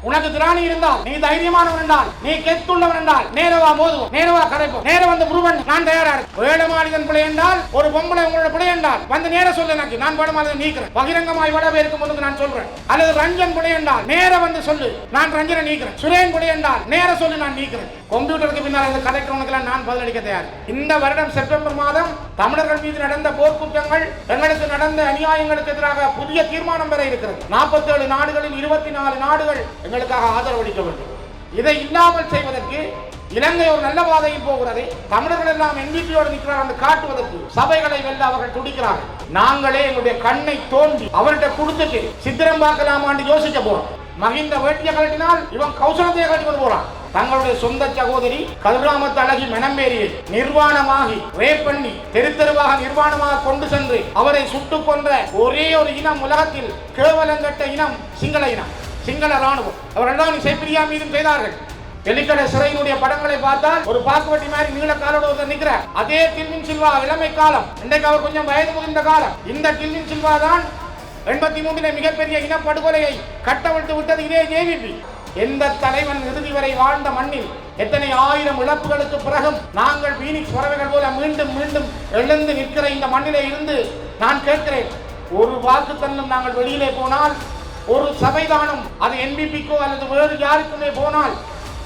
உனக்கு திராணி இருந்தால், நீ தைரியமானவன் என்றால், நீ கெத்துள்ளவன் என்றால், நேரவா மோதுவோம், நேரவா கரைப்போம், நேர வந்து புருவன் நான் தயாரா இருக்கேன். வேடமாளிதன் பிள்ளை என்றால், ஒரு பொம்பளை உங்களோட பிள்ளை என்றால் வந்து நேர சொல்ல, எனக்கு நான் வேடமாளிதன் நீக்கிறேன், பகிரங்கமாய் வட பேருக்கு முன்னுக்கு நான் சொல்றேன். அல்லது ரஞ்சன் பிள்ளை என்றால் நேர வந்து சொல்லு, நான் ரஞ்சனை நீக்கிறேன். சுரேன் பிள்ளை என்றால் நேர சொல்லி நான் நீக்கிறேன். கம்ப்யூட்டருக்கு பின்னால் இந்த கதைக்கிறவனுக்கெல்லாம் நான் பதிலளிக்க தயார். இந்த வருடம் செப்டம்பர் மாதம் தமிழர்கள் மீது நடந்த போர்க்குற்றங்கள், எங்களுக்கு நடந்த அநியாயங்களுக்கு எதிராக புதிய தீர்மானம் பெற இருக்கிறது. 47 நாடுகளில் 24 நாடுகள் எங்களுக்காக ஆதரவு அளிக்க வேண்டும். இதை இல்லாமல் செய்வதற்கு இலங்கை ஒரு நல்ல பாதையில் போகிறது. தமிழர்கள் எல்லாம் எண்ணிக்கையோடு நிற்கிறார் என்று காட்டுவதற்கு சபைகளை வெல்ல அவர்கள் துடிக்கிறார்கள். நாங்களே எங்களுடைய கண்ணை தோண்டி அவர்கிட்ட கொடுத்துட்டு சித்திரம் பார்க்கலாமான்னு யோசிக்க போறோம். மகிந்த வேட்டியை கழட்டினால் இவன் கௌசலத்தையை கழட்டி போறான். தங்களுடைய சொந்த சகோதரி கதிராமத்து அழகி மெனம்பேரியை நிர்வாணமாகி ரேப் பண்ணி தெருத்தெருவாக நிர்வாணமாக கொண்டு சென்று அவரை சுட்டுக் கொன்ற ஒரே ஒரு இனம் உலகத்தில் கேவலங்கட்ட இனம் சிங்கள இனம், சிங்கள ராணுவம். அவர்கள் செப்பிரியா மீதும் செய்தார்கள். எலிக்கடை சிறையினுடைய படங்களை பார்த்தால் ஒரு பாக்குவட்டி மாதிரி நீள காலோடு நிற்கிற அதே டில்வின் சில்வா இளமை காலம். இன்றைக்கு அவர் கொஞ்சம் வயது முதிர்ந்த காலம். இந்த டில்வின் சில்வா தான் 83 மிகப்பெரிய இனப்படுகொலையை கட்டவிழ்த்து விட்டது இதே ஜேவிபி. எந்த தலைவன் இறுதி வரை வாழ்ந்த மண்ணில் எத்தனை ஆயிரம் இழப்புகளுக்கு பிறகும் நாங்கள் பீனிக்ஸ் பறவைகள் போல மீண்டும் மீண்டும் எழுந்து நிற்கிற இந்த மண்ணிலே இருந்து நான் கேட்கிறேன், ஒரு வாக்கு தன்னும் நாங்கள் வெளியிலே போனால், ஒரு சபைதானும் அது என்பிபிக்கோ அல்லது வேறு யாருக்குமே போனால்,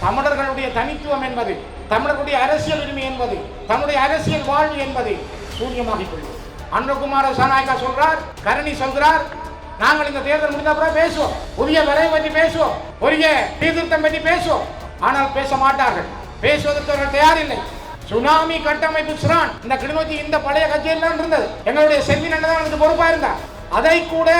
தமிழர்களுடைய தனித்துவம் என்பது, தமிழர்களுடைய அரசியல் உரிமை என்பது, தன்னுடைய அரசியல் வாழ்வு என்பது சூன்யமாகிக் கொள்ளும். அன்றகுமார சனாயக்கா சொல்றார், கரணி சொல்கிறார், நாங்கள் இந்த தேர்தல் முடிந்த அப்புறம் பேசுவோம், புதிய வரைவு பற்றி பேசுவோம், புதிய சீர்திருத்தம் பற்றி பேசுவோம். ஆனால் பேச மாட்டார்கள். பேசுவதற்கு அவர்கள் தயாரில்லை. சுனாமி கட்டமைப்பு சிறான் இந்த கிளிநொச்சி இந்த பழைய கட்சியெல்லாம் இருந்தது. எங்களுடைய செல்வின் அண்ணன் அதுக்கு பொறுப்பா இருந்தார். அதை கூட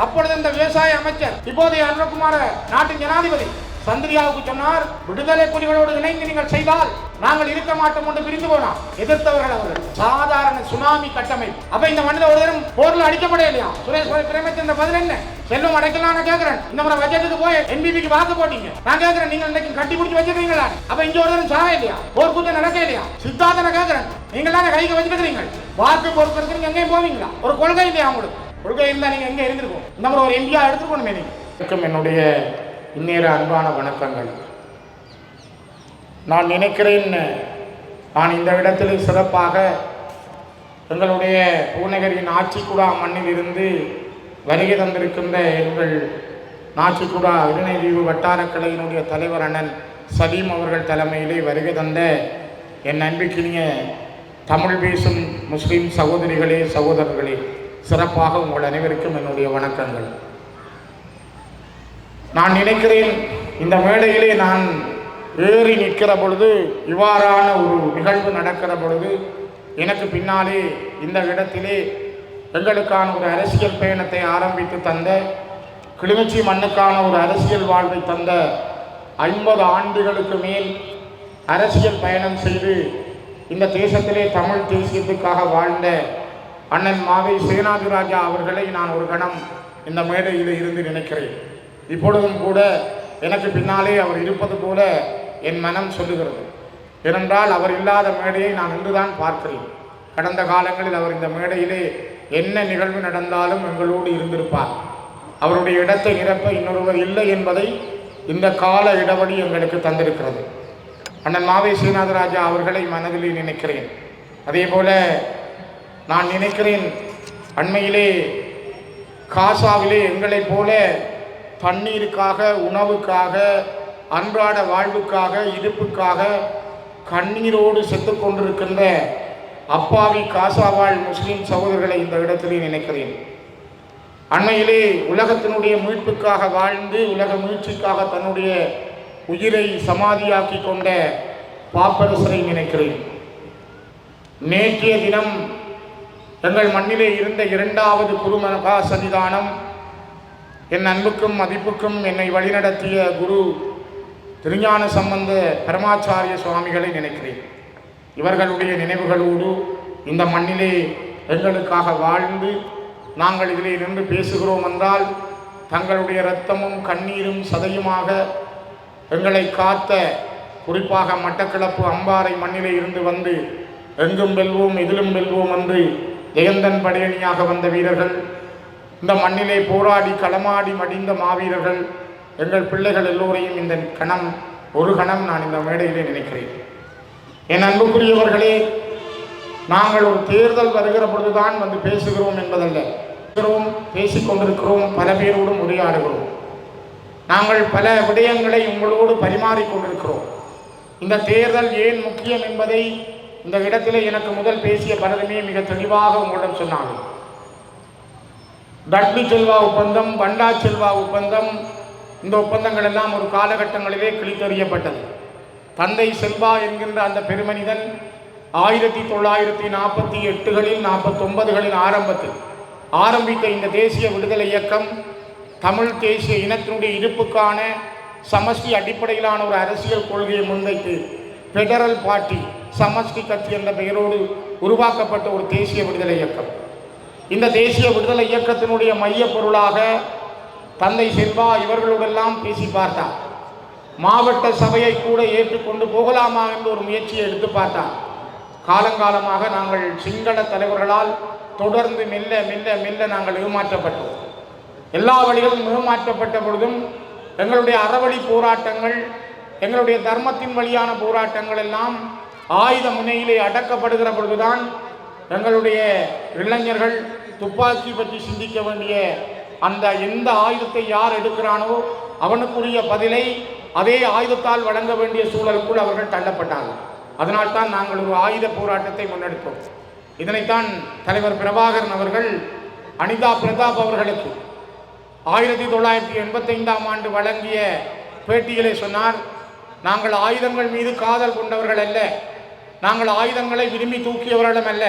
அப்பொழுது இந்த விவசாய அமைச்சர் இப்போதைய அன்றகுமார நாட்டின் ஜனாதிபதி சந்திரியாவுக்கு சொன்னார், விடுதலை புலிகளோடு இணைந்து நீங்கள் செய்தால் நாங்கள் இருக்க மாட்டோம் என்று பிரிந்து போனார். எதிர்த்தவர்கள் அவர்கள். சாதாரண சுனாமி கட்டமைப்பு. அப்ப இந்த மண்ணில் ஒரு தரம் போர்ல அடிக்கப்பட இல்லையா? சுரேஷ் பிரேமச்சந்திர பதில் என்ன? செல்வம் அடைக்கலாம். நான் கேட்கிறேன், இந்த முறை பட்ஜெட்டுக்கு போய் என்பிபிக்கு வாக்கு போட்டீங்க. நான் கேட்கிறேன், நீங்கள் இன்னைக்கு கட்டி பிடிச்சி வச்சிருக்கீங்களா? அப்ப இங்க ஒரு தரம் சாக இல்லையா? போர் கூட்டம் நடக்க இல்லையா? சித்தாந்தனை கேட்கிறேன், நீங்களாம் கைக்கு வச்சுக்கிறீங்க. வாக்கு பொறுப்பு நீங்க எங்கேயும் போவீங்களா? ஒரு கொள்கை இல்லையா உங்களுக்கு? கொள்கை இருந்தா நீங்க எங்க இருந்திருக்கும்? இந்த முறை ஒரு இந்தியா எடுத்துக்கணுமே. நீங்க என்னுடைய இந்நேர அன்பான வணக்கங்கள். நான் நினைக்கிறேன், நான் இந்த இடத்தில் சிறப்பாக எங்களுடைய பூநகரின் ஆச்சிக்குடா மண்ணில் இருந்து வருகை தந்திருக்கின்ற எங்கள் நாச்சிக்குடா இருணைதீவு வட்டார கலையினுடைய தலைவர் அண்ணன் சலீம் அவர்கள் தலைமையிலே வருகை தந்த என் அன்பிற்கினிய தமிழ் பேசும் முஸ்லீம் சகோதரிகளே சகோதரர்களே, சிறப்பாக உங்கள் அனைவருக்கும் என்னுடைய வணக்கங்கள். நான் நினைக்கிறேன், இந்த மேடையிலே நான் ஏறி நிற்கிற பொழுது, இவ்வாறான ஒரு நிகழ்வு நடக்கிற பொழுது, எனக்கு பின்னாலே இந்த இடத்திலே எங்களுக்கான ஒரு அரசியல் பயணத்தை ஆரம்பித்து தந்த, கிளிநொச்சி மண்ணுக்கான ஒரு அரசியல் வாழ்வை தந்த, 50 ஆண்டுகளுக்கு மேல் அரசியல் பயணம் செய்து இந்த தேசத்திலே தமிழ் தேசியத்துக்காக வாழ்ந்த அண்ணன் மாவை சேனாதிராஜா அவர்களை நான் ஒரு கணம் இந்த மேடையில் இருந்து நினைக்கிறேன். இப்பொழுதும் கூட எனக்கு பின்னாலே அவர் இருப்பது போல என் மனம் சொல்லுகிறது. ஏனென்றால் அவர் இல்லாத மேடையை நான் இன்றுதான் பார்க்கிறேன். கடந்த காலங்களில் அவர் இந்த மேடையிலே என்ன நிகழ்வு நடந்தாலும் எங்களோடு இருந்திருப்பார். அவருடைய இடத்தை நிரப்ப இன்னொருவர் இல்லை என்பதை இந்த கால இடைவெளி எங்களுக்கு தந்திருக்கிறது. அண்ணன் மாவை ஸ்ரீநாதராஜா அவர்களை மனதிலே நினைக்கிறேன். அதே போல நான் நினைக்கிறேன், அண்மையிலே காசாவிலே எங்களைப் போல தண்ணீருக்காக, உணவுக்காக, அன்றாட வாழ்வுக்காக, இருப்புக்காக கண்ணீரோடு செத்து கொண்டிருக்கின்ற அப்பாவி காசாவாழ் முஸ்லீம் சகோதரர்களை இந்த இடத்திலே நினைக்கிறேன். அண்மையிலே உலகத்தினுடைய மீட்புக்காக வாழ்ந்து உலக மீட்சிக்காக தன்னுடைய உயிரை சமாதியாக்கி கொண்ட பாப்பரசரை நினைக்கிறேன். நேற்றைய தினம் எங்கள் மண்ணிலே இருந்த 2வது குருமகா சன்னிதானம், என் அன்புக்கும் மதிப்புக்கும் என்னை வழிநடத்திய குரு திருஞான சம்பந்த பரமாச்சாரிய சுவாமிகளை நினைக்கிறேன். இவர்களுடைய நினைவுகளோடு இந்த மண்ணிலே எங்களுக்காக வாழ்ந்து நாங்கள் இதிலே நின்று பேசுகிறோம் என்றால், தங்களுடைய இரத்தமும் கண்ணீரும் சதையுமாக எங்களை காத்த, குறிப்பாக மட்டக்களப்பு அம்பாறை மண்ணிலே இருந்து வந்து எங்கும் வெல்வோம் எதிலும் வெல்வோம் என்று ஜெயந்தன் படையணியாக வந்த வீரர்கள், இந்த மண்ணிலே போராடி களமாடி மடிந்த மாவீரர்கள், எங்கள் பிள்ளைகள் எல்லோரையும் இந்த கணம் ஒரு கணம் நான் இந்த மேடையிலே நினைக்கிறேன். என் அன்புக்குரியவர்களே, நாங்கள் ஒரு தேர்தல் வருகிற பொழுதுதான் வந்து பேசுகிறோம் என்பதல்ல. பேசிக்கொண்டிருக்கிறோம், பல பேரோடும் உரையாடுகிறோம். நாங்கள் பல விடயங்களை உங்களோடு பரிமாறிக்கொண்டிருக்கிறோம். இந்த தேர்தல் ஏன் முக்கியம் என்பதை இந்த இடத்திலே எனக்கு முதல் பேசிய பலருமே மிக தெளிவாக உங்களிடம் சொன்னார்கள். டட்லி செல்வா ஒப்பந்தம், பண்டா செல்வா ஒப்பந்தம், இந்த ஒப்பந்தங்கள் எல்லாம் ஒரு காலகட்டங்களிலே கிழித்தறியப்பட்டது. தந்தை செல்வா என்கின்ற அந்த பெருமனிதன் 1948களில் 49களின் ஆரம்பத்தில் ஆரம்பித்த இந்த தேசிய விடுதலை இயக்கம் தமிழ் தேசிய இனத்தினுடைய இருப்புக்கான சமஷ்டி அடிப்படையிலான ஒரு அரசியல் கொள்கையை முன்வைத்து பெடரல் பார்ட்டி, சமஷ்டி கட்சி என்ற பெயரோடு உருவாக்கப்பட்ட ஒரு தேசிய விடுதலை இயக்கம். இந்த தேசிய விடுதலை இயக்கத்தினுடைய மைய பொருளாக தந்தை செல்வா இவர்களோடெல்லாம் பேசி பார்த்தார். மாவட்ட சபையை கூட ஏற்றுக்கொண்டு போகலாமா என்ற ஒரு முயற்சியை எடுத்து பார்த்தார். காலங்காலமாக நாங்கள் சிங்கள தலைவர்களால் தொடர்ந்து மெல்ல மெல்ல மெல்ல நாங்கள் ஏமாற்றப்பட்டோம். எல்லா வழிகளும் ஏமாற்றப்பட்ட பொழுதும் எங்களுடைய அறவழி போராட்டங்கள், எங்களுடைய தர்மத்தின் வழியான போராட்டங்கள் எல்லாம் ஆயுத முனையிலே அடக்கப்படுகிற பொழுதுதான் எங்களுடைய இளைஞர்கள் துப்பாக்கி பற்றி சிந்திக்க வேண்டிய அந்த எந்த ஆயுதத்தை யார் எடுக்கிறானோ அவனுக்குரிய பதிலை அதே ஆயுதத்தால் வழங்க வேண்டிய சூழலுக்குள் அவர்கள் தள்ளப்பட்டார்கள். அதனால்தான் நாங்கள் ஒரு ஆயுத போராட்டத்தை முன்னெடுத்தோம். இதனைத்தான் தலைவர் பிரபாகரன் அவர்கள் அனிதா பிரதாப் அவர்களுக்கு 1985ஆம் ஆண்டு வழங்கிய பேட்டியிலே சொன்னார், நாங்கள் ஆயுதங்கள் மீது காதல் கொண்டவர்கள் அல்ல, நாங்கள் ஆயுதங்களை விரும்பி தூக்கியவர்களும் அல்ல,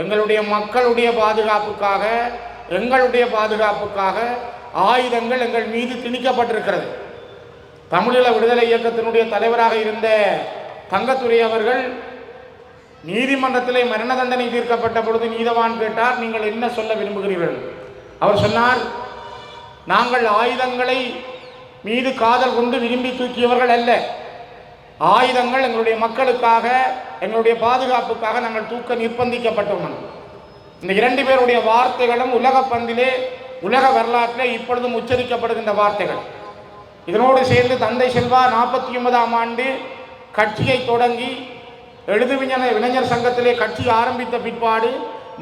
எங்களுடைய மக்களுடைய பாதுகாப்புக்காக, எங்களுடைய பாதுகாப்புக்காக ஆயுதங்கள் எங்கள் மீது திணிக்கப்பட்டிருக்கிறது. தமிழீழ விடுதலை இயக்கத்தினுடைய தலைவராக இருந்த தங்கத்துரை அவர்கள் நீதிமன்றத்திலே மரண தண்டனை தீர்க்கப்பட்ட பொழுது நீதவான் கேட்டார், நீங்கள் என்ன சொல்ல விரும்புகிறீர்கள்? அவர் சொன்னார், நாங்கள் ஆயுதங்களை மீது காதல் கொண்டு விரும்பி தூக்கியவர்கள் அல்ல, ஆயுதங்கள் எங்களுடைய மக்களுக்காக, எங்களுடைய பாதுகாப்புக்காக நாங்கள் தூக்க நிர்பந்திக்கப்பட்டோம். இந்த இரண்டு பேருடைய வார்த்தைகளும் உலக பந்திலே, உலக வரலாற்றிலே இப்பொழுதும் உச்சரிக்கப்படுகின்ற வார்த்தைகள். இதனோடு சேர்ந்து தந்தை செல்வா 49ஆம் ஆண்டு கட்சியை தொடங்கி இளைஞர் சங்கத்திலே கட்சி ஆரம்பித்த பிற்பாடு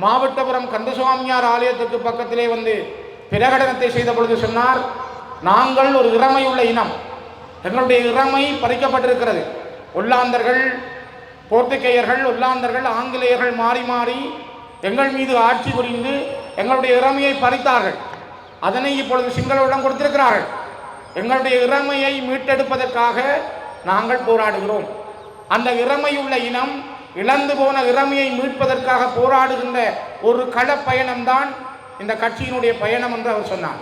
மாவட்டபுரம் கந்தசுவாமியார் ஆலயத்துக்கு பக்கத்திலே வந்து பிரகடனத்தை செய்த பொழுது சொன்னார், நாங்கள் ஒரு இறமையுள்ள இனம், எங்களுடைய இறமை பறிக்கப்பட்டிருக்கிறது. ஒல்லாந்தர்கள், போர்த்துகேயர்கள், ஒல்லாந்தர்கள், ஆங்கிலேயர்கள் மாறி மாறி எங்கள் மீது ஆட்சி புரிந்து எங்களுடைய இறமையை பறித்தார்கள். அதனை இப்பொழுது சிங்களவரிடம் கொடுத்திருக்கிறார்கள். எங்களுடைய இறமையை மீட்டெடுப்பதற்காக நாங்கள் போராடுகிறோம். அந்த இறமையுள்ள இனம் இழந்து போன இறமையை மீட்பதற்காக போராடுகின்ற ஒரு களப்பயணம்தான் இந்த கட்சியினுடைய பயணம் என்று அவர் சொன்னார்.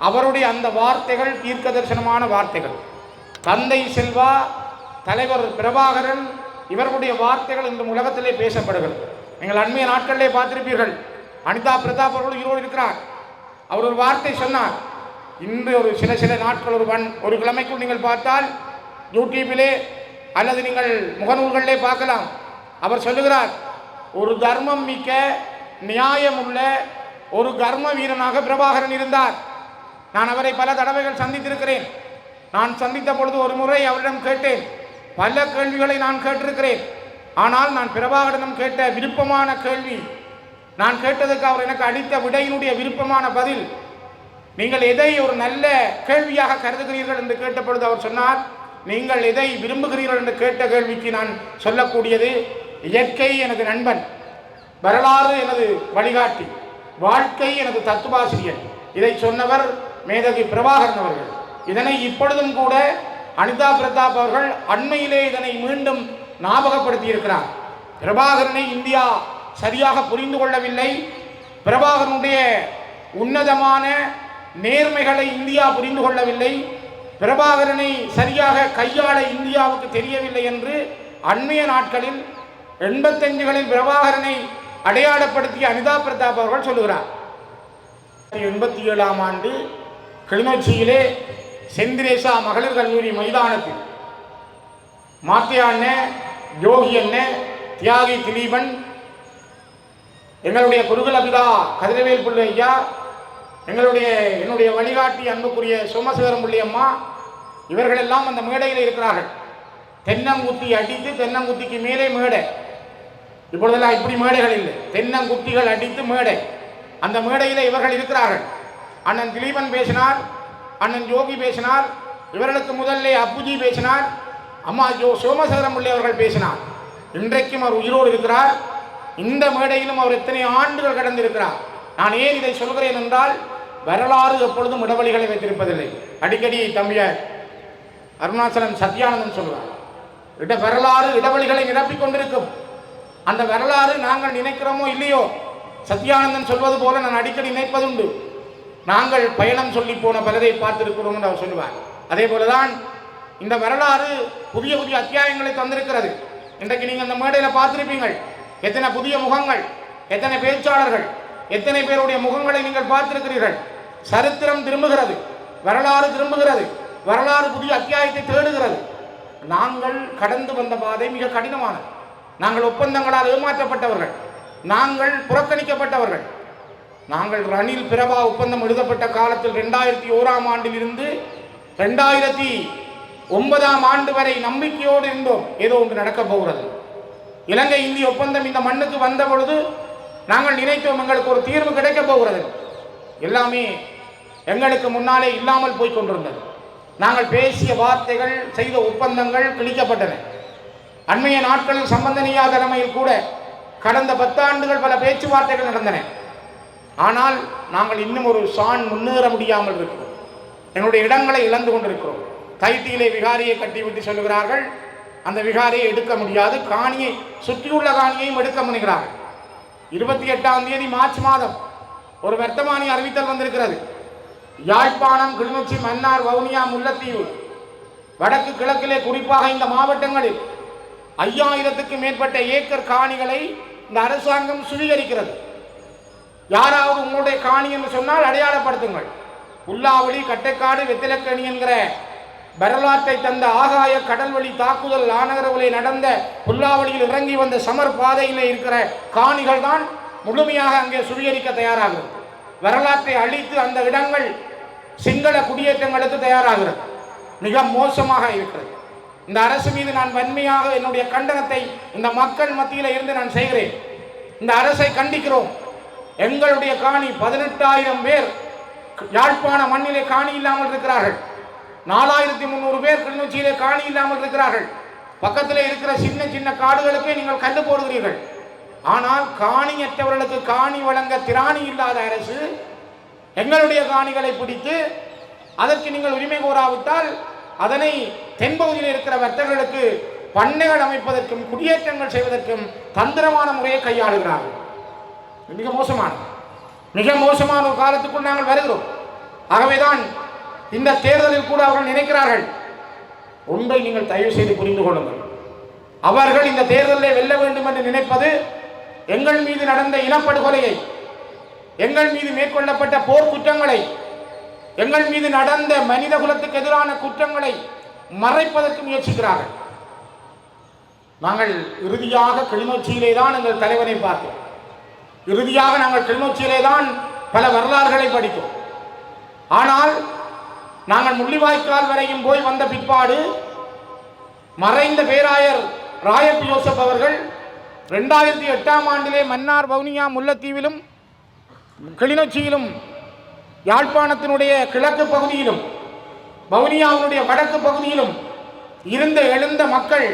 அவருடைய அந்த வார்த்தைகள் தீர்க்க தரிசனமான வார்த்தைகள். தந்தை செல்வா, தலைவர் பிரபாகரன் இவர்களுடைய வார்த்தைகள் இந்த உலகத்திலே பேசப்படுகிறது. நீங்கள் அண்மைய நாட்களிலே பார்த்திருப்பீர்கள், அனிதா பிரதாப் அவர்கள் ஈரோடு இருக்கிறார். அவர் ஒரு வார்த்தை சொன்னார். இன்று ஒரு சில நாட்கள் ஒரு கிழமைக்குள் நீங்கள் பார்த்தால் யூடியூபிலே அல்லது நீங்கள் முகநூல்களிலே பார்க்கலாம். அவர் சொல்லுகிறார், ஒரு தர்மம் மிக்க நியாயமுள்ள ஒரு கர்ம வீரனாக பிரபாகரன் இருந்தார். நான் அவரை பல தடவைகள் சந்தித்திருக்கிறேன். நான் சந்தித்த பொழுது ஒரு முறை அவரிடம் கேட்டேன், பல கேள்விகளை நான் கேட்டிருக்கிறேன். ஆனால் நான் பிரபாகரனிடம் கேட்ட விருப்பமான கேள்வி, நான் கேட்டதுக்கு அவர் எனக்கு அளித்த விடையினுடைய விருப்பமான பதில், நீங்கள் எதை ஒரு நல்ல கேள்வியாக கருதுகிறீர்கள் என்று கேட்ட பொழுது அவர் சொன்னார், நீங்கள் எதை விரும்புகிறீர்கள் என்று கேட்ட கேள்விக்கு நான் சொல்லக்கூடியது, இயற்கை எனது நண்பன், வரலாறு எனது வழிகாட்டி, வாழ்க்கை எனது தத்துவாசிரியர். இதை சொன்னவர் மேதகு பிரபாகரன் அவர்கள். இதனை இப்பொழுதும் கூட அனிதா பிரதாப் அவர்கள் அண்மையிலே இதனை மீண்டும் ஞாபகப்படுத்தி இருக்கிறார். பிரபாகரனை இந்தியா சரியாக புரிந்து கொள்ளவில்லை. பிரபாகரனுடைய உன்னதமான நேர்மைகளை இந்தியா புரிந்து கொள்ளவில்லை. பிரபாகரனை சரியாக கையாள இந்தியாவுக்கு தெரியவில்லை என்று அண்மைய நாட்களில் 85களில் பிரபாகரனை அடையாளப்படுத்திய அனிதா பிரதாப் அவர்கள் சொல்லுகிறார். 87ஆம் ஆண்டு கிளிநொச்சியிலே செந்திரேசா மகளிர் கல்லூரி மைதானத்தில் மாத்தியா அண்ணன், யோகி அண்ணன், தியாகி திலீபன், எங்களுடைய குருகுலபிதா கதிரவேல் பிள்ளை ஐயா, என்னுடைய வழிகாட்டி அன்புக்குரிய சோமசுந்தரம் பிள்ளை அம்மா இவர்கள் எல்லாம் அந்த மேடையில் இருக்கிறார்கள். தென்னங்குத்தி அடித்து தென்னங்குத்திக்கு மேலே மேடை. இப்பொழுதெல்லாம் இப்படி மேடைகள் இல்லை, தென்னங்குத்திகள் அடித்து மேடை. அந்த மேடையில் இவர்கள் இருக்கிறார்கள். அண்ணன் திலீபன் பேசினார், அண்ணன் யோகி பேசினார், இவர்களுக்கு முதல்ல அப்புஜி பேசினார், அம்மா சோமசுந்தரம் பிள்ளை அவர்கள் பேசினார். இன்றைக்கும் அவர் உயிரோடு இருக்கிறார். இந்த மேடையிலும் அவர் எத்தனை ஆண்டுகள் கடந்திருக்கிறார். நான் ஏன் இதை சொல்கிறேன் என்றால், வரலாறு எப்பொழுதும் இடவழிகளை வைத்திருப்பதில்லை. அடிக்கடி தம்பிய அருணாச்சலம் சத்யானந்தன் சொல்கிறார், வரலாறு இடவழிகளை நிரப்பிக் கொண்டிருக்கும். அந்த வரலாறு நாங்கள் நினைக்கிறோமோ இல்லையோ, சத்யானந்தன் சொல்வது போல நான் அடிக்கடி நினைப்பதுண்டு. நாங்கள் பயணம் சொல்லி போன பலரை பார்த்திருக்கிறோம் என்று அவர் சொல்லுவார். அதே போலதான் இந்த வரலாறு புதிய புதிய அத்தியாயங்களை தந்திருக்கிறது. இன்றைக்கு நீங்கள் அந்த மேடையில் பார்த்திருப்பீங்கள், எத்தனை புதிய முகங்கள், எத்தனை பேச்சாளர்கள், எத்தனை பேருடைய முகங்களை நீங்கள் பார்த்திருக்கிறீர்கள். சரித்திரம் திரும்புகிறது, வரலாறு திரும்புகிறது, வரலாறு புதிய அத்தியாயத்தை தேடுகிறது. நாங்கள் கடந்து வந்த பாதை மிக கடினமானது. நாங்கள் ஒப்பந்தங்களால் ஏமாற்றப்பட்டவர்கள், நாங்கள் புறக்கணிக்கப்பட்டவர்கள். நாங்கள் ரணில் பிரபா ஒப்பந்தம் எழுதப்பட்ட காலத்தில் 2001ஆம் ஆண்டில் இருந்து 2009ஆம் ஆண்டு வரை நம்பிக்கையோடு இருந்தோம், ஏதோ ஒன்று நடக்கப் போகிறது. இலங்கை இந்திய ஒப்பந்தம் இந்த மண்ணுக்கு வந்த பொழுது நாங்கள் நினைத்தோம் எங்களுக்கு ஒரு தீர்வு கிடைக்கப் போகிறது. எல்லாமே எங்களுக்கு முன்னாலே இல்லாமல் போய் கொண்டிருந்தது. நாங்கள் பேசிய வார்த்தைகள், செய்த ஒப்பந்தங்கள் கிழிக்கப்பட்டன. அண்மைய நாட்களில் சம்பந்தனியா தலைமையில் கூட கடந்த 10 ஆண்டுகள் பல பேச்சுவார்த்தைகள் நடந்தன. ஆனால் நாங்கள் இன்னும் ஒரு சான் முன்னேற முடியாமல் இருக்கிறோம். என்னுடைய இடங்களை இழந்து கொண்டிருக்கிறோம். தைட்டியிலே விகாரியை கட்டிவிட்டு சொல்லுகிறார்கள், அந்த விகாரியை எடுக்க முடியாது, காணியை சுற்றியுள்ள காணியையும் எடுக்க முனைகிறார்கள். 28ஆம் தேதி மார்ச் மாதம் ஒரு வர்த்தமானி அறிவித்தல் வந்திருக்கிறது. யாழ்ப்பாணம், கிளிநொச்சி, மன்னார், வவுனியா, முல்லைத்தீவு, வடக்கு கிழக்கிலே குறிப்பாக இந்த மாவட்டங்களில் 5000க்கு மேற்பட்ட ஏக்கர் காணிகளை இந்த அரசாங்கம் சுவீகரிக்கிறது. யாராவது உங்களுடைய காணி என்று சொன்னால் அடையாளப்படுத்துங்கள். புல்லாவளி, கட்டைக்காடு, வெத்திலக்கணி என்கிற வரலாற்றை தந்த ஆகாய கடல்வழி தாக்குதல் ஆனகரவிலே நடந்த புல்லாவளியில் இறங்கி வந்த சமர் பாதையிலே இருக்கிற காணிகள் தான் முழுமையாக அங்கே சுவீகரிக்க தயாராகிறது. வரலாற்றை அழித்து அந்த இடங்கள் சிங்கள குடியேற்றங்களுக்கு தயாராகிறது. மிக மோசமாக இருக்கிறது. இந்த அரசு மீது நான் வன்மையாக என்னுடைய கண்டனத்தை இந்த மக்கள் மத்தியில் இருந்து நான் செய்கிறேன். இந்த அரசை கண்டிக்கிறோம். எங்களுடைய காணி 18,000 பேர் யாழ்ப்பாண மண்ணிலே காணி இல்லாமல் இருக்கிறார்கள். 4300 பேர் கிளிநொச்சியிலே காணி இல்லாமல் இருக்கிறார்கள். பக்கத்திலே இருக்கிற சின்ன சின்ன காடுகளுக்கே நீங்கள் கண்டு போடுகிறீர்கள். ஆனால் காணியற்றவர்களுக்கு காணி வழங்க திராணி இல்லாத அரசு எங்களுடைய காணிகளை பிடித்து அதற்கு நீங்கள் உரிமை கோராவிட்டால் அதனை தென்பகுதியில் இருக்கிற வர்த்தகர்களுக்கு பண்ணைகள் அமைப்பதற்கும் குடியேற்றங்கள் செய்வதற்கும் தந்திரமான முறையை கையாளுகிறார்கள். மிக மோசமான ஒரு காலத்துக்குள் நாங்கள் வருகிறோம். ஆகவேதான் இந்த தேர்தலில் கூட அவர்கள் நினைக்கிறார்கள். ஒன்றை நீங்கள் தயவு செய்து புரிந்து கொள்ளுங்கள். அவர்கள் இந்த தேர்தலில் வெல்ல வேண்டும் என்று நினைப்பது எங்கள் மீது நடந்த இனப்படுகொலையை, எங்கள் மீது மேற்கொள்ளப்பட்ட போர் குற்றங்களை, எங்கள் மீது நடந்த மனித குலத்துக்கு எதிரான குற்றங்களை மறைப்பதற்கு முயற்சிக்கிறார்கள். நாங்கள் இறுதியாக கிளிநொச்சியிலே தான் எங்கள் தலைவனை பார்த்தோம். இறுதியாக நாங்கள் கிளிநொச்சியிலே தான் பல வரலாறுகளை படித்தோம். ஆனால் நாங்கள் முள்ளிவாய்க்கால் வரையும் போய் வந்த பிற்பாடு மறைந்த பேராயர் ராயப் யோசப் அவர்கள் 2008ஆம் ஆண்டிலே மன்னார், வவுனியா, முல்லைத்தீவிலும் கிளிநொச்சியிலும் யாழ்ப்பாணத்தினுடைய கிழக்கு பகுதியிலும் வவுனியாவினுடைய வடக்கு பகுதியிலும் எழுந்த மக்கள்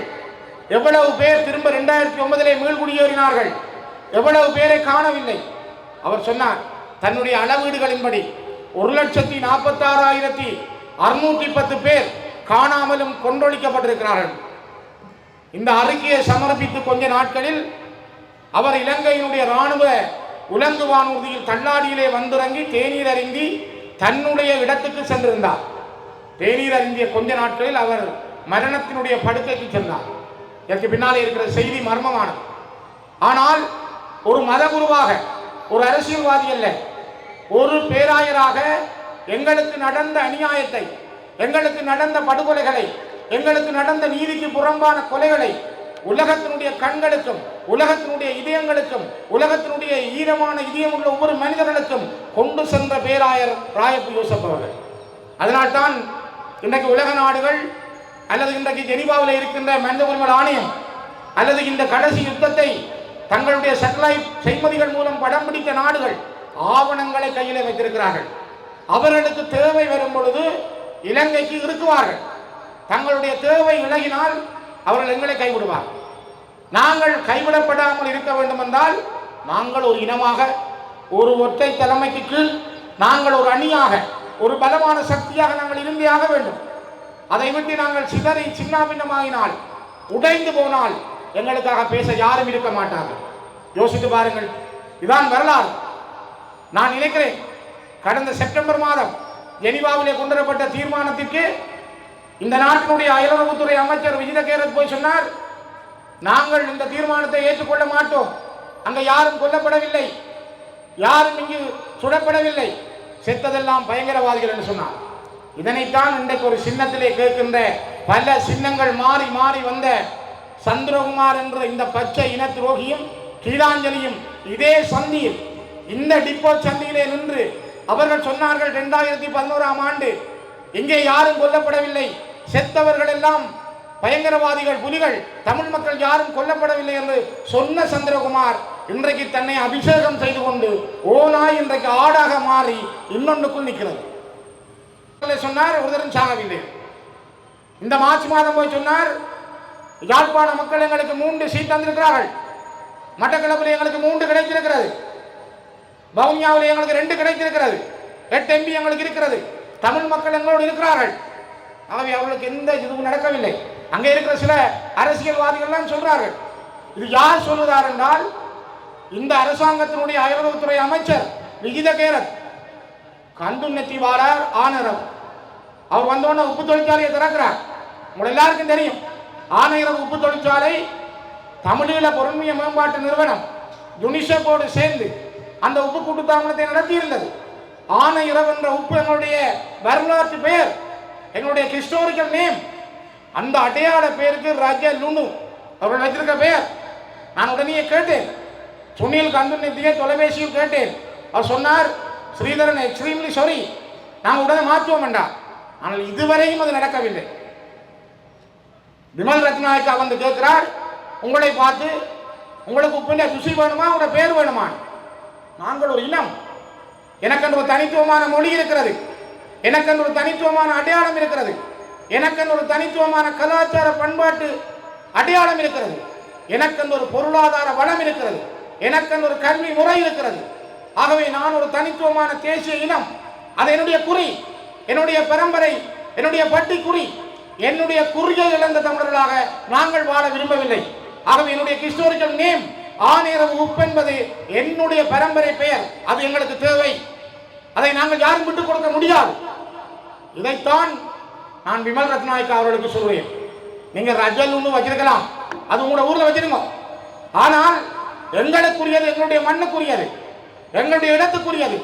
எவ்வளவு பேர் திரும்ப 2009 மீள்குடியேறினார்கள், எவ்வளவு பேரை காணவில்லை. அவர் சொன்னார், தன்னுடைய அளவீடுகளின்படி 1,46,610 பேர் காணாமலும் கொன்றொழிக்கப்பட்டிருக்கிறார்கள். இந்த அறிக்கையை சமர்ப்பித்து கொஞ்ச நாட்களில் அவர் இலங்கையினுடைய இராணுவ உலங்கு வானூர்தியில் தள்ளாடியிலே வந்திறங்கி தேநீர் அருந்தி தன்னுடைய இடத்துக்கு சென்றிருந்தார். தேநீர் அருந்திய கொஞ்ச நாட்களில் அவர் மரணத்தினுடைய படுக்கைக்கு சென்றார். இதற்கு பின்னாலே இருக்கிற செய்தி மர்மமானது. ஆனால் ஒரு மதகுருவாக, ஒரு அரசியல்வாதி அல்ல, ஒரு பேராயராக எங்களுக்கு நடந்த அநியாயத்தை, எங்களுக்கு நடந்த படுகொலைகளை, எங்களுக்கு நடந்த நீதிக்கு புறம்பான கொலைகளை உலகத்தினுடைய கண்களுக்கும் உலகத்தினுடைய இதயங்களுக்கும் உலகத்தினுடைய ஈரமான இதயம் உள்ள ஒவ்வொரு மனிதர்களுக்கும் கொண்டு சென்ற பேராயர் ராயப்பு யோசப் அவர்கள். அதனால்தான் இன்றைக்கு உலக நாடுகள் அல்லது இன்றைக்கு ஜெனீவாவில் இருக்கின்ற மனித உரிமை ஆணையம் அல்லது இந்த கடைசி யுத்தத்தை தங்களுடைய சேட்டலைட் செய்மதிகள் மூலம் படம் பிடித்த நாடுகள் ஆவணங்களை கையிலே வைத்திருக்கிறார்கள். அவர்களுக்கு தேவை வரும் பொழுது இலங்கைக்கு இருக்குவார்கள். தங்களுடைய தேவை விலகினால் அவர்கள் எங்களை கைவிடுவார்கள். நாங்கள் கைவிடப்படாமல் இருக்க வேண்டும் என்றால் நாங்கள் ஒரு இனமாக, ஒரு ஒற்றை தலைமைக்கு கீழ் நாங்கள் ஒரு அணியாக, ஒரு பலமான சக்தியாக நாங்கள் இருந்தே ஆக வேண்டும். அதை விட்டு நாங்கள் சிதறி சின்னாபின்னமாகினால், உடைந்து போனால் எங்களுக்காக பேச யாரும் இருக்க மாட்டார்கள். யோசித்து பாருங்கள். இதுதான் வரலாறு. நான் நினைக்கிறேன் கடந்த செப்டம்பர் மாதம் ஜெனீவாவிலே கொண்டுவரப்பட்ட தீர்மானத்திற்கு இந்த நாட்டினுடைய அயலுறவுத்துறை அமைச்சர் விஜித கேரத் போய் சொன்னார், நாங்கள் இந்த தீர்மானத்தை ஏற்றுக்கொள்ள மாட்டோம். அங்க யாரும் கொல்லப்படவில்லை, யாரும் இங்கு சுடப்படவில்லை, செத்ததெல்லாம் பயங்கரவாதிகள் என்று சொன்னார். இதனைத்தான் இன்றைக்கு ஒரு சின்னத்திலே கேட்கின்ற பல சின்னங்கள் மாறி மாறி வந்த சந்திரகுமார் என்ற இந்த பச்சை இன துரோகியும் கீழாஞ்சலியும் இதே சந்தியில், இந்த டிப்போ சந்தியிலே நின்று அவர்கள் சொன்னார்கள் 2011ஆம் ஆண்டு இங்கே யாரும் கொல்லப்படவில்லை, செத்தவர்கள் எல்லாம் பயங்கரவாதிகள், புலிகள், தமிழ் மக்கள் யாரும் கொல்லப்படவில்லை என்று சொன்ன சந்திரகுமார் இன்றைக்கு தன்னை அபிஷேகம் செய்து கொண்டு ஓனாய் இன்றைக்கு ஆடாக மாறி இன்னொன்றுக்குள் நிற்கிறது. சொன்னார் ஒருத்தரும் சாகவில்லை. இந்த மார்ச் மாதம் போய் சொன்னார், யாழ்ப்பாண மக்கள் எங்களுக்கு 3 சீட் தந்திருக்கிறார்கள், மட்டக்களப்பில் எங்களுக்கு 3 கிடைத்திருக்கிறது, வவுனியாவில் எங்களுக்கு 2 கிடைத்திருக்கிறது, 8 MP எங்களுக்கு இருக்கிறது, தமிழ் மக்கள் எங்களோடு இருக்கிறார்கள். ஆகவே அவர்களுக்கு எந்த இதுவும் நடக்கவில்லை. அங்கே இருக்கிற சில அரசியல்வாதிகள் சொல்றார்கள். இது யார் சொல்லுகிறார் என்றால் இந்த அரசாங்கத்தினுடைய அயலுறவுத்துறை அமைச்சர் விஜித கேரத் கந்துநெத்தி வாரார் ஆனரவு. அவர் வந்தோடனே உப்பு தொழிற்சாலையை திறக்கிறார். உங்கள் எல்லாருக்கும் தெரியும், ஆனையரவு உப்பு தொழிற்சாலை தமிழீழ பொருண்மைய மேம்பாட்டு நிறுவனம் யுனிசெஃபோடு சேர்ந்து அந்த உப்பு கூட்டுத்தாபனத்தை நடத்தி இருந்தது. ஆனையரவு என்ற உப்பு எங்களுடைய வரலாற்று பெயர், எங்களுடைய ஹிஸ்டாரிக்கல் நேம். அந்த அடையாள பெயருக்கு ராஜா லுனு அவர்கள் வைத்திருக்க பெயர். நான் உடனே கேட்டேன், சுனில் கந்துநெத்தியை தொலைபேசியில் கேட்டேன். அவர் சொன்னார், ஸ்ரீதரன் எக்ஸ்ட்ரீம்லி சாரி, நாங்கள் உடனே மாற்றுவோம் என்றார். ஆனால் இதுவரையும் அது நடக்கவில்லை. விமல் ரத்நாயக்கா வந்து கேட்கிறார், உங்களை பார்த்து உங்களுக்கு உப்பின் ருசி வேணுமா, உங்களோட பேர் வேணுமா? நாங்கள் ஒரு இனம், எனக்கு ஒரு தனித்துவமான மொழி இருக்கிறது, எனக்கு ஒரு தனித்துவமான அடையாளம் இருக்கிறது, எனக்கு ஒரு தனித்துவமான கலாச்சார பண்பாட்டு அடையாளம் இருக்கிறது, எனக்கு ஒரு பொருளாதார வளம் இருக்கிறது, எனக்கு ஒரு கல்வி முறை இருக்கிறது. ஆகவே நான் ஒரு தனித்துவமான தேசிய இனம். அது என்னுடைய குறி, என்னுடைய பரம்பரை, என்னுடைய பட்டி குறி. என்னுடைய குறியை இழந்த தமிழர்களாக நாங்கள் வாழ விரும்பவில்லை. ஆகவே என்னுடைய ஹிஸ்டாரிக்கல் நேம் ஆனையரவு உப்பு என்பது என்னுடைய பரம்பரை பெயர். அது எங்களுக்கு தேவை. அதை நாங்கள் யாரும் விட்டுக் கொடுக்க முடியாது. இதைத்தான் நான் விமல் ரத்நாயக்கா அவர்களுக்கு சொல்றேன். நீங்க ரஜல் ஒன்று வச்சிருக்கலாம், அது உங்களோட ஊர்ல வச்சிருங்க. ஆனால் எங்களுக்குரியது, எங்களுடைய மண்ணுக்குரியது, எங்களுடைய இடத்துக்குரியது,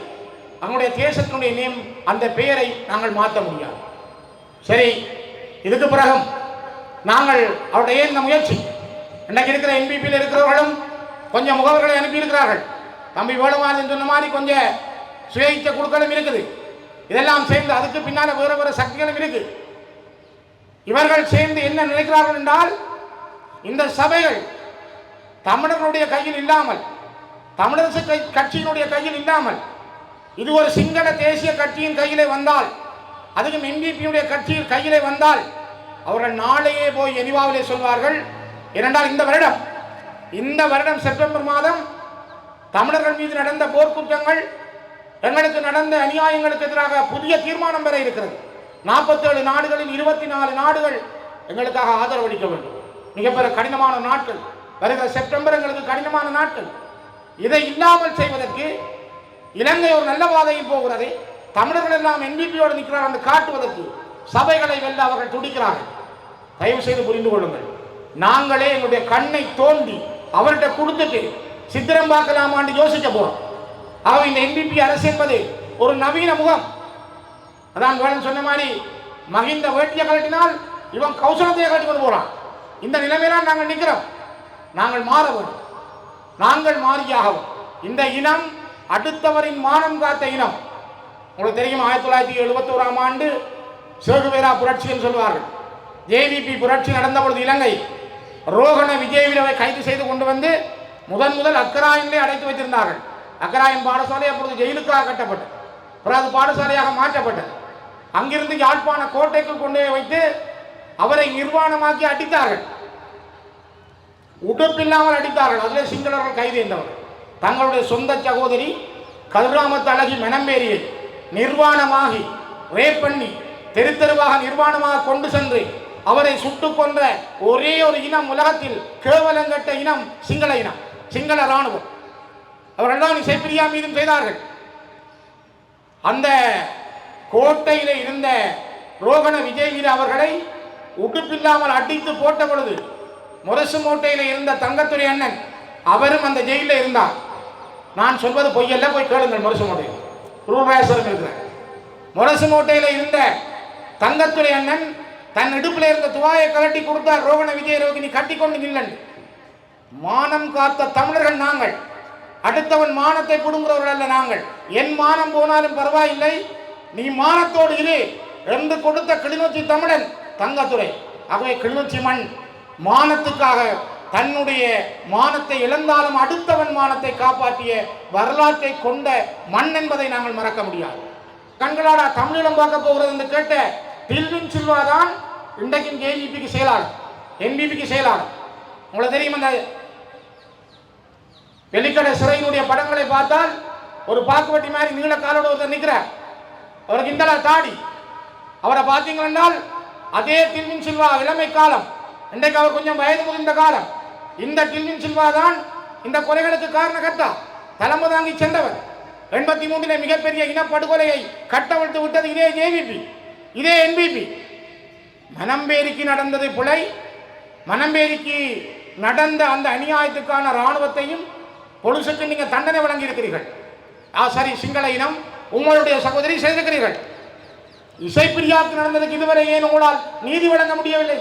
அவங்களுடைய தேசத்தினுடைய நேம், அந்த பெயரை நாங்கள் மாற்ற முடியாது. சரி, இதுக்கு பிறகும் நாங்கள் அவருடைய இந்த முயற்சி, இன்னைக்கு இருக்கிற NPPயில் இருக்கிறவர்களும் கொஞ்சம் முகவர்களை அனுப்பியிருக்கிறார்கள். தம்பி வேலுமாறன் சொன்ன மாதிரி கொஞ்சம் சுயேட்ச குழுக்களும் இருக்குது. இதெல்லாம் சேர்ந்து அதுக்கு பின்னால் வேறு வேறு சக்திகளும் இருக்கு. இவர்கள் சேர்ந்து என்ன நினைக்கிறார்கள் என்றால், இந்த சபைகள் தமிழர்களுடைய கையில் இல்லாமல், தமிழரசு கட்சியினுடைய கையில் இல்லாமல், இது ஒரு சிங்கள தேசிய கட்சியின் கையிலே வந்தால், அதுவும் NPPயுடைய கட்சியின் கையிலே வந்தால், அவர்கள் நாளையே போய் ஜெனீவாவிலே சொல்வார்கள். ஏனென்றால் இந்த வருடம் செப்டம்பர் மாதம் தமிழர்கள் மீது நடந்த போர்க்குற்றங்கள், எங்களுக்கு நடந்த அநியாயங்களுக்கு எதிராக புதிய தீர்மானம் பெற இருக்கிறது. 47 நாடுகளில் 24 நாடுகள் எங்களுக்காக ஆதரவு அளிக்க வேண்டும். மிகப்பெரிய கடினமான நாட்கள் வருகிற செப்டம்பர் எங்களுக்கு கடினமான நாட்கள். இதை இல்லாமல் செய்வதற்கு இலங்கை ஒரு நல்ல பாதையில் போகிறது. தமிழர்கள் எல்லாம் NPPயோடு நிற்கிறார் என்று காட்டுவதற்கு சபைகளை வெல்ல அவர்கள் துடிக்கிறார்கள். தயவு செய்து புரிந்து கொள்ளுங்கள். நாங்களே எங்களுடைய கண்ணை தோண்டி அவர்கிட்ட கொடுத்துட்டு சித்திரம் பார்க்கலாமான்னு யோசிக்க போறோம். ஆக இந்த NPP அரசு என்பது ஒரு நவீன முகம். அதான் வேலன் சொன்ன மாதிரி, மகிந்த வேட்டியை கழட்டினால் இவன் கௌசலத்தையை கழட்டி கொண்டு போறான். இந்த நிலைமையில நாங்கள் நிற்கிறோம். நாங்கள் மாற வேண்டும். நாங்கள் மாறியாகவும். இந்த இனம் அடுத்தவரின் மானம் காத்த இனம். உங்களுக்கு தெரியும், 1971ஆம் ஆண்டு சேகுவேரா புரட்சி என்று சொல்வார்கள். ஜேவிபி புரட்சி நடந்த பொழுது இலங்கை ரோகண விஜயவீரவை கைது செய்து கொண்டு வந்து முதல் அக்கராயிலே அடைத்து வைத்திருந்தார்கள். அக்கராயின் பாடசாலை அப்பொழுது ஜெயிலுக்காக கட்டப்பட்டது. பிறகு அது பாடசாலையாக மாற்றப்பட்டது. அங்கிருந்து யாழ்ப்பாண கோட்டைக்குள் கொண்டு வைத்து அவரை நிர்வாணமாக்கி அடித்தார்கள். உடுப்பில்லாமல் அடித்தார்கள். அதில் சிங்களர்கள் கைது செய்தவர்கள் தங்களுடைய சொந்த சகோதரி கதிராமத்து அழகி மெனம்பேரியை நிர்வாணமாகி ரேப் பண்ணி தெரு தெருவாக நிர்வாணமாக கொண்டு சென்று அவரை சுட்டுக் கொன்ற ஒரே ஒரு இனம் உலகத்தில் கேவலங்கட்ட இனம் சிங்கள இனம், சிங்கள இராணுவம். அவர்கள் தான் இசைப்பிரியா மீதும் செய்தார்கள். அந்த கோட்டையிலே இருந்த ரோகண விஜயவீர அவர்களை உடுப்பில்லாமல் அடித்து போட்ட பொழுது முரசு மூட்டையில் இருந்த தங்கத்துறை அண்ணன் அவரும் அந்த ஜெயிலில் இருந்தார். நான் சொல்வது பொய்யல்ல, போய் கேளுங்கள். முரசு மூட்டையில் ரூபாயசரம் இருக்கிறார். முரசு மூட்டையில் இருந்த தங்கத்துறை அண்ணன் தன் இடுப்பில் இருந்த துவாயை கலட்டி கொடுத்தார். ரோகண விஜயரோகினி கட்டி கொண்டு நில்லன். மானம் காத்த தமிழர்கள் நாங்கள். அடுத்தவன் மானத்தை புடுங்குறவர்கள் அல்ல நாங்கள். என் மானம் போனாலும் பரவாயில்லை, நீ மானத்தோடு இரு என்று கொடுத்த கிளிநொச்சி தமிழன் தங்கத்துறை. ஆகவே கிளிநொச்சி மண் மானத்துக்காக தன்னுடைய மானத்தை இழந்தாலும் அடுத்தவன் மானத்தை காப்பாற்றிய வரலாற்றை கொண்ட மண் என்பதை நாங்கள் மறக்க முடியாது. கண்களாடா தமிழீழம் பார்க்க போகிறது என்று கேட்ட டில்வின் சில்வா தான் இன்றைக்கும் ஜேவிபிக்கு செயலாளர், என்பிபிக்கு செயலாளர். உங்களுக்கு தெரியும், அந்த வெள்ளிக்கடை சிறையினுடைய படங்களை பார்த்தால் ஒரு பாக்குவட்டி மாதிரி நீள காலோட ஒருத்தர் நிற்கிறார். அவருக்கு இந்த தாடி. அவரை பார்த்தீங்கன்னா அதே டில்வின் சில்வா இளமை காலம். இன்றைக்கு அவர் கொஞ்சம் வயது முதிர்ந்த காலம். இந்த டில்வின் சில்வா தான் இந்த கொலைகளுக்கு காரணகர்த்தா, தலைமை தாங்கி சென்றவர். 83 மிகப்பெரிய இனப்படுகொலையை கட்டவிழ்த்து விட்டது இதே ஜேவிபி, இதே என்பிபி. மனம்பேரிக்கு நடந்தது பிழை. மனம்பேரிக்கு நடந்த அந்த அநியாயத்துக்கான இராணுவத்தையும் பொலிசுக்கு நீங்க தண்டனை வழங்கி இருக்கிறீர்கள். சரி, சிங்கள இனம் உங்களுடைய சகோதரி செய்திருக்கிறீர்கள். இசைப்பிரியாவுக்கு நடந்ததுக்கு இதுவரை ஏன் உங்களால் நீதி வழங்க முடியவில்லை?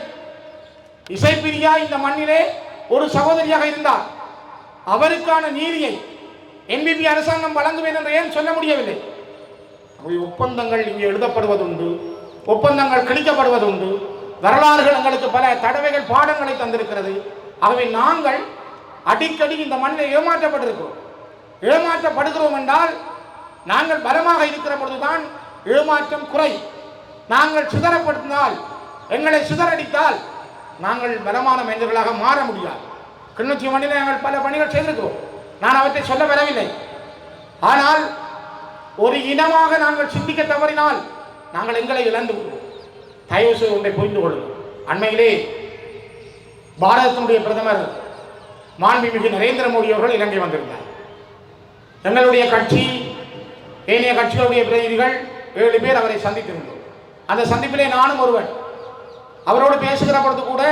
இசைப்பிரியா இந்த மண்ணிலே ஒரு சகோதரியாக இருந்தார். அவருக்கான நீதியை என்பிபி அரசாங்கம் வழங்குவேன் என்று ஏன் சொல்ல முடியவில்லை? ஒப்பந்தங்கள் இங்கே எழுதப்படுவதுண்டு, ஒப்பந்தங்கள் கிழிக்கப்படுவதுண்டு. வரலாறுகள் எங்களுக்கு பல தடவைகள் பாடங்களை தந்திருக்கிறது. ஆகவே நாங்கள் அடிக்கடி இந்த மண்ணில் ஏமாற்றப்பட்டிருக்கிறோம். ஏமாற்றப்படுகிறோம் என்றால் நாங்கள் பலமாக இருக்கிற பொழுதுதான் ஏமாற்றம் குறை. நாங்கள் சிதறப்படுத்தினால், எங்களை சிதறடித்தால் நாங்கள் பலமான மனிதர்களாக மாற முடியாது. கிளிநொச்சி மண்ணில் நாங்கள் பல பணிகள் செய்திருக்கிறோம். நான் அவற்றை சொல்ல வரவில்லை. ஆனால் ஒரு இனமாக நாங்கள் சிந்திக்க தவறினால் நாங்கள் எங்களை இழந்து விடுவோம். தயவு செய்து ஒன்றை புரிந்து கொள்ளுங்கள். அண்மையிலே பாரதத்தினுடைய பிரதமர் மாண்புமிகு நரேந்திர மோடி அவர்கள் இலங்கை வந்திருந்தார். எங்களுடைய கட்சி, ஏனைய கட்சிகளுடைய பிரதிநிதிகள் 7 பேர் அவரை சந்தித்திருந்தோம். அந்த சந்திப்பிலே நானும் ஒருவன். அவரோடு பேசுகிற பொழுது கூட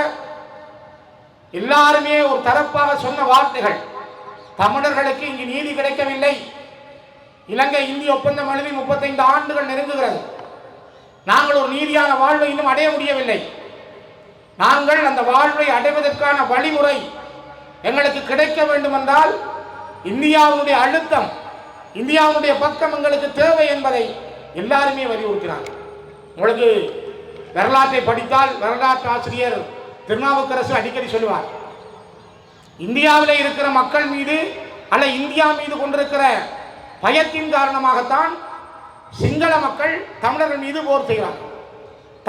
எல்லாருமே ஒரு தரப்பாக சொன்ன வார்த்தைகள், தமிழர்களுக்கு இங்கு நீதி கிடைக்கவில்லை. இலங்கை இந்திய ஒப்பந்தம் எழுதி 35 ஆண்டுகள் நெருங்குகிறது. நாங்கள் ஒரு நீதியான வாழ்வை இன்னும் அடைய முடியவில்லை. நாங்கள் அந்த வாழ்வை அடைவதற்கான வழிமுறை எங்களுக்கு கிடைக்க வேண்டும் என்றால் இந்தியாவுடைய அழுத்தம், இந்தியாவுடைய பக்கம் எங்களுக்கு தேவை என்பதை எல்லாருமே வலியுறுத்தினார்கள். உங்களுக்கு வரலாற்றை படித்தால் வரலாற்று ஆசிரியர் திருநாவுக்கரசு அடிக்கடி சொல்லுவார், இந்தியாவில் இருக்கிற மக்கள் மீது அல்ல இந்தியா மீது கொண்டிருக்கிற பயத்தின் காரணமாகத்தான் சிங்கள மக்கள் தமிழர்கள் மீது போர் செய்கிறார்கள்,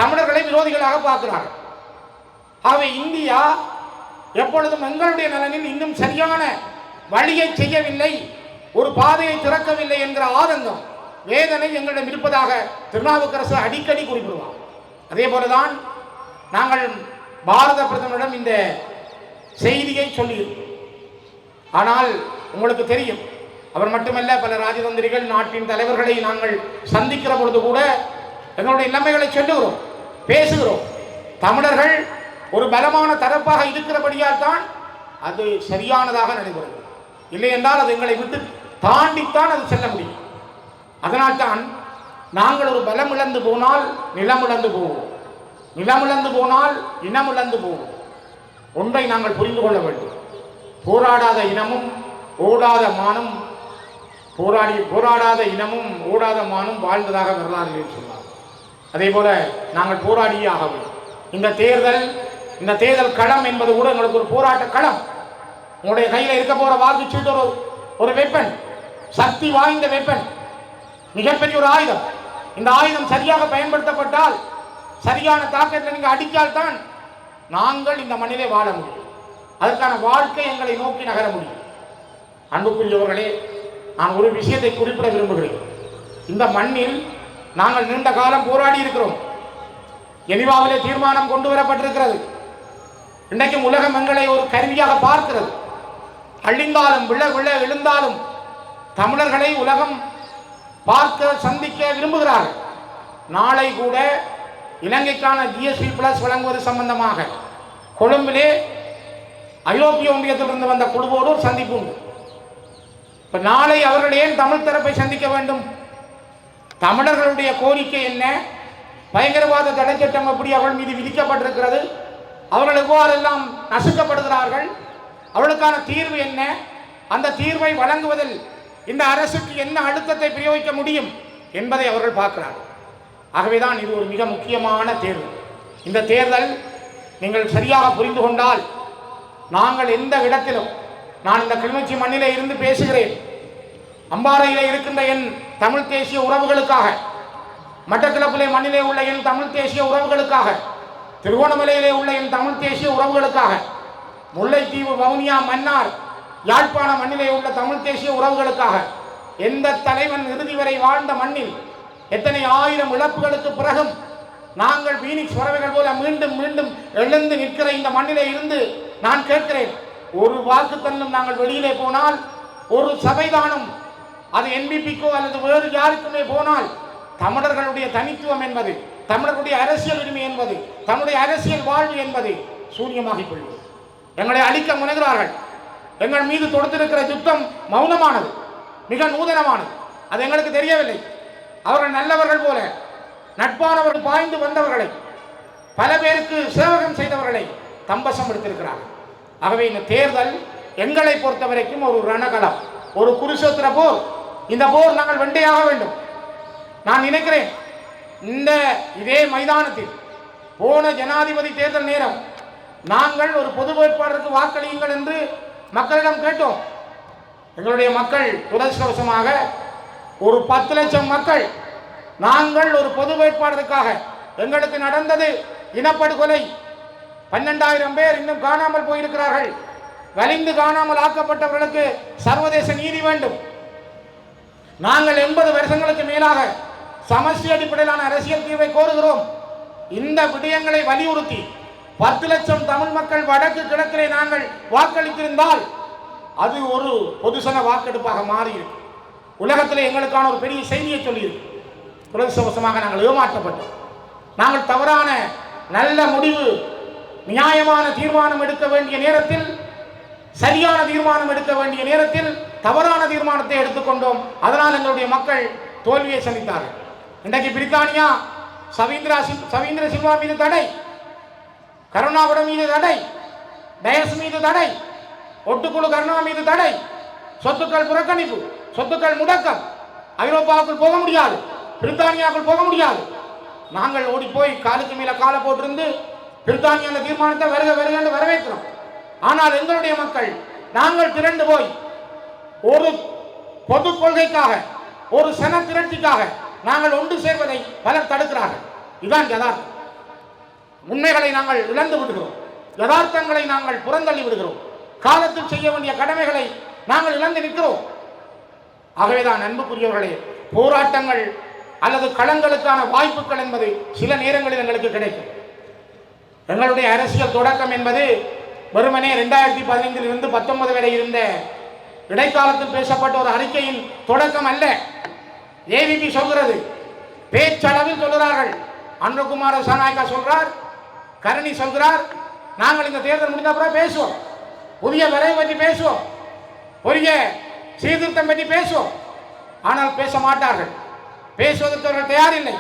தமிழர்களை விரோதிகளாக பார்க்கிறார்கள். ஆகவே இந்தியா எப்பொழுதும் எங்களுடைய நலனில் இன்னும் சரியான வழியை செய்யவில்லை, ஒரு பாதையை திறக்கவில்லை என்கிற ஆதங்கம், வேதனை எங்களிடம் இருப்பதாக திருநாவுக்கரசு அடிக்கடி குறிப்பிடுவார். அதே போலதான் நாங்கள் பாரத பிரதமரிடம் இந்த செய்தியை சொல்லியிருக்கிறோம். ஆனால் உங்களுக்கு தெரியும், அவர் மட்டுமல்ல, பல ராஜதந்திரிகள், நாட்டின் தலைவர்களை நாங்கள் சந்திக்கிற பொழுது கூட எங்களுடைய நிலைமைகளை சொல்லுகிறோம், பேசுகிறோம். தமிழர்கள் ஒரு பலமான தரப்பாக இருக்கிறபடியால் தான் அது சரியானதாக நடைபெறுகிறது. இல்லை என்றால் அது எங்களை விட்டு தாண்டித்தான் அது செல்ல முடியும். அதனால்தான் நாங்கள் ஒரு பலம் இழந்து போனால் நிலம் இழந்து போவோம், நிலம் இழந்து போனால் இனம் இழந்து போவோம். ஒன்றை நாங்கள் புரிந்து கொள்ள வேண்டும், போராடாத இனமும் ஓடாத மானும் போராடாத இனமும் ஓடாத மானும் வாழ்ந்ததாக வரலாறு சொன்னார். அதே போல நாங்கள் போராடியே ஆக வேண்டும். இந்த தேர்தல் களம் என்பது கூட எங்களுக்கு ஒரு போராட்ட களம். உங்களுடைய கையில் இருக்க போற வாக்குச்சீட்டு ஒரு வெப்பன், சக்தி வாய்ந்த வெப்பன், மிகப்பெரிய ஒரு ஆயுதம். இந்த ஆயுதம் சரியாக பயன்படுத்தப்பட்டால், சரியான தாக்கத்தில் நீங்க அடித்தால்தான் நாங்கள் இந்த மண்ணிலே வாழ முடியும். அதற்கான வாழ்க்கை எங்களை நோக்கி நகர முடியும். அன்புக்குரியவர்களே, நான் ஒரு விஷயத்தை குறிப்பிட விரும்புகிறேன். இந்த மண்ணில் நாங்கள் நீண்ட காலம் போராடி இருக்கிறோம். ஜெனீவாவிலே தீர்மானம் கொண்டு வரப்பட்டிருக்கிறது. இன்றைக்கும் உலகம் எங்களை ஒரு கருவியாக பார்க்கிறது. அழிந்தாலும் விழ எழுந்தாலும் தமிழர்களை உலகம் பார்க்க சந்திக்க விரும்புகிறார்கள். நாளை கூட இலங்கைக்கான GSP+ வழங்குவது சம்பந்தமாக கொழும்பிலே ஐரோப்பிய ஒன்றியத்திலிருந்து வந்த குழுவோடு ஒரு சந்திப்பு உண்டு. இப்ப நாளை அவர்கள் ஏன் தமிழ் தரப்பை சந்திக்க வேண்டும்? தமிழர்களுடைய கோரிக்கை என்ன? பயங்கரவாத தடை சட்டம் எப்படி அவர்கள் மீது விதிக்கப்பட்டிருக்கிறது? அவர்கள் எவ்வாறெல்லாம் நசுக்கப்படுகிறார்கள்? அவர்களுக்கான தீர்வு என்ன? அந்த தீர்வை வழங்குவதில் இந்த அரசுக்கு என்ன அழுத்தத்தை பிரயோகிக்க முடியும் என்பதை அவர்கள் பார்க்கிறார்கள். ஆகவேதான் இது ஒரு மிக முக்கியமான தேர்தல். இந்த தேர்தல் நீங்கள் சரியாக புரிந்து கொண்டால், நாங்கள் எந்த இடத்திலும், நான் இந்த கிளிநொச்சி மண்ணிலே இருந்து பேசுகிறேன். அம்பாறையிலே இருக்கின்ற என் தமிழ் தேசிய உறவுகளுக்காக, மட்டக்களப்பிலே மண்ணிலே உள்ள என் தமிழ் தேசிய உறவுகளுக்காக, திருகோணமலையிலே உள்ள என் தமிழ் தேசிய உறவுகளுக்காக, முல்லைத்தீவு, வவுனியா, மன்னார், யாழ்ப்பாண மண்ணிலே உள்ள தமிழ் தேசிய உறவுகளுக்காக, எந்த தலைவன் இறுதி வரை வாழ்ந்த மண்ணில் எத்தனை ஆயிரம் இழப்புகளுக்கு பிறகும் நாங்கள் பீனிக்ஸ் பறவைகள் போல மீண்டும் மீண்டும் எழுந்து நிற்கிற இந்த மண்ணிலே இருந்து நான் கேட்கிறேன், ஒரு வாக்கு தன்னும் நாங்கள் வெளியிலே போனால், ஒரு சபைதானும் அது NPPக்கோ அல்லது வேறு யாருக்குமே போனால், தமிழர்களுடைய தனித்துவம் என்பது, தமிழர்களுடைய அரசியல் உரிமை என்பது, தமிழுடைய அரசியல் வாழ்வு என்பது சூன்யமாகி கொள்வது. எங்களை அழிக்க முனைகிறார்கள். எங்கள் மீது தொடுத்திருக்கிற யுத்தம் மௌனமானது, மிக நூதனமானது. அது எங்களுக்கு தெரியவில்லை. அவர்கள் நல்லவர்கள் போல நட்பானவர்கள் பாய்ந்து வந்தவர்களை, பல பேருக்கு சேவகம் செய்தவர்களை தம்பசம் எடுத்திருக்கிறார்கள். ஆகவே இந்த தேர்தல் எங்களை பொறுத்த வரைக்கும் ஒரு ரணகளம், ஒரு குருஷேத்திர போர். இந்த போர் நாங்கள் வெண்டையாக வேண்டும். நான் நினைக்கிறேன், இதே மைதானத்தில் போன ஜனாதிபதி தேர்தல் நேரம் நாங்கள் ஒரு பொது வேட்பாளருக்கு வாக்களியுங்கள் என்று மக்களிடம் கேட்டோம். எங்களுடைய மக்கள் துரதிர்ஷ்டவசமாக ஒரு 10 லட்சம் மக்கள் நாங்கள் ஒரு பொது வேட்பாளருக்காக, எங்களுக்கு நடந்தது இனப்படுகொலை, 12,000 பேர் இன்னும் காணாமல் போயிருக்கிறார்கள். வலிந்து காணாமல் ஆக்கப்பட்டவர்களுக்கு சர்வதேச நீதி வேண்டும். நாங்கள் 80 வருஷங்களுக்கு மேலாக சமஷ்டி அடிப்படையிலான அரசியல் தீர்வை கோருகிறோம். இந்த விடயங்களை வலியுறுத்தி 10 லட்சம் தமிழ் மக்கள் வடக்கு கிழக்கிலே நாங்கள் வாக்களித்திருந்தால் அது ஒரு பொதுசன வாக்கெடுப்பாக மாறியிருக்கு. உலகத்தில் எங்களுக்கான ஒரு பெரிய செய்தியை சொல்லியிருக்கு. துரதிர்ஷ்டவசமாக நாங்கள் ஏமாற்றப்பட்டோம். நாங்கள் தவறான நல்ல முடிவு, நியாயமான தீர்மானம் எடுக்க வேண்டிய நேரத்தில், சரியான தீர்மானம் எடுக்க வேண்டிய நேரத்தில் தவறான தீர்மானத்தை எடுத்துக்கொண்டோம். அதனால் எங்களுடைய மக்கள் தோல்வியை சந்தித்தார்கள். இன்றைக்கு பிரித்தானியா சவீந்திர சில்வா மீது தடை, கருணாகுடம் மீது தடை, டயஸ் மீது தடை, ஒட்டுக்குழு கருணா மீது தடை, சொத்துக்கள் புறக்கணிப்பு, சொத்துக்கள் முடக்கம், ஐரோப்பாவுக்குள் போக முடியாது, பிரித்தானியாவுக்குள் போக முடியாது. நாங்கள் ஓடி போய் காலுக்கு மேல காலை போட்டிருந்து பிரித்தானிய தீர்மானத்தை வருக என்று வரவேற்கிறோம். ஆனால் எங்களுடைய மக்கள், நாங்கள் திரண்டு போய் ஒரு பொது கொள்கைக்காக, ஒரு சன திரட்சிக்காக நாங்கள் ஒன்று சேர்வதை பலர் தடுக்கிறார்கள். இதுதான் யதார்த்தம். உண்மைகளை நாங்கள் இழந்து விடுகிறோம், யதார்த்தங்களை நாங்கள் புறந்தள்ளி விடுகிறோம், காலத்தில் செய்ய வேண்டிய கடமைகளை நாங்கள் இழந்து நிற்கிறோம். ஆகவேதான் அன்புக்குரியவர்களே, போராட்டங்கள் அல்லது களங்களுக்கான வாய்ப்புகள் என்பது சில நேரங்களில் எங்களுக்கு கிடைக்கும். எங்களுடைய அரசியல் தொடக்கம் என்பது வெறுமனே 2015 இருந்து 19 வரை இருந்த இடைக்காலத்தில் பேசப்பட்ட ஒரு அறிக்கையின் தொடக்கம் அல்ல. AVP சொல்கிறது, பேச்சளவில் சொல்கிறார்கள். அனுகுமார சனாயக்கா சொல்றார், கரணி சொல்கிறார், நாங்கள் இந்த தேர்தல் முடிந்த பிறகு பேசுவோம், புதிய வரைவு பற்றி பேசுவோம், புதிய சீர்திருத்தம் பற்றி பேசுவோம். ஆனால் பேச மாட்டார்கள். பேசுவதற்கு அவர்கள் தயாரில்லை.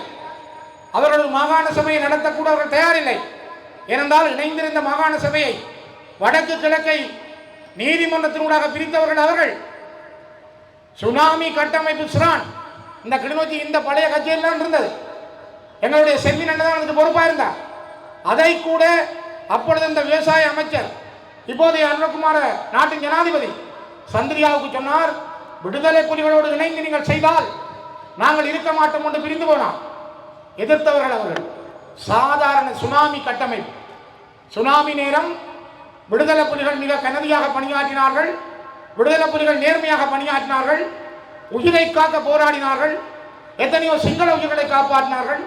அவர்கள் மாகாண சபையை நடத்தக்கூட அவர்கள் தயாரில்லை. ஏனென்றால் இணைந்திருந்த மாகாண சபையை, வடக்கு கிழக்கை நீதிமன்றத்தினூடாக பிரித்தவர்கள் அவர்கள். சுனாமி கட்டமைப்பு சிரான் இந்த கிளிநொச்சி இந்த பழைய கட்சியெல்லாம் இருந்தது. எங்களுடைய செல்வி நண்பன் அதுக்கு பொறுப்பாக இருந்தார். அதை கூட அப்பொழுது இந்த விவசாய அமைச்சர் இப்போதைய அருணகுமார நாட்டின் ஜனாதிபதி சந்திரியாவுக்கு சொன்னார், விடுதலை புலிகளோடு இணைந்து நீங்கள் செய்தால் நாங்கள் இருக்க மாட்டோம் என்று பிரிந்து போனார். எதிர்த்தவர்கள் அவர்கள். சாதாரண சுனாமி கட்டமைப்பு. சுனாமி நேரம் விடுதலை புலிகள் மிக கனதியாக பணியாற்றினார்கள். விடுதலை புலிகள் நேர்மையாக பணியாற்றினார்கள். உயிரை காக்க போராடினார்கள். எத்தனையோ சிங்கள உயிர்களை காப்பாற்றினார்கள்.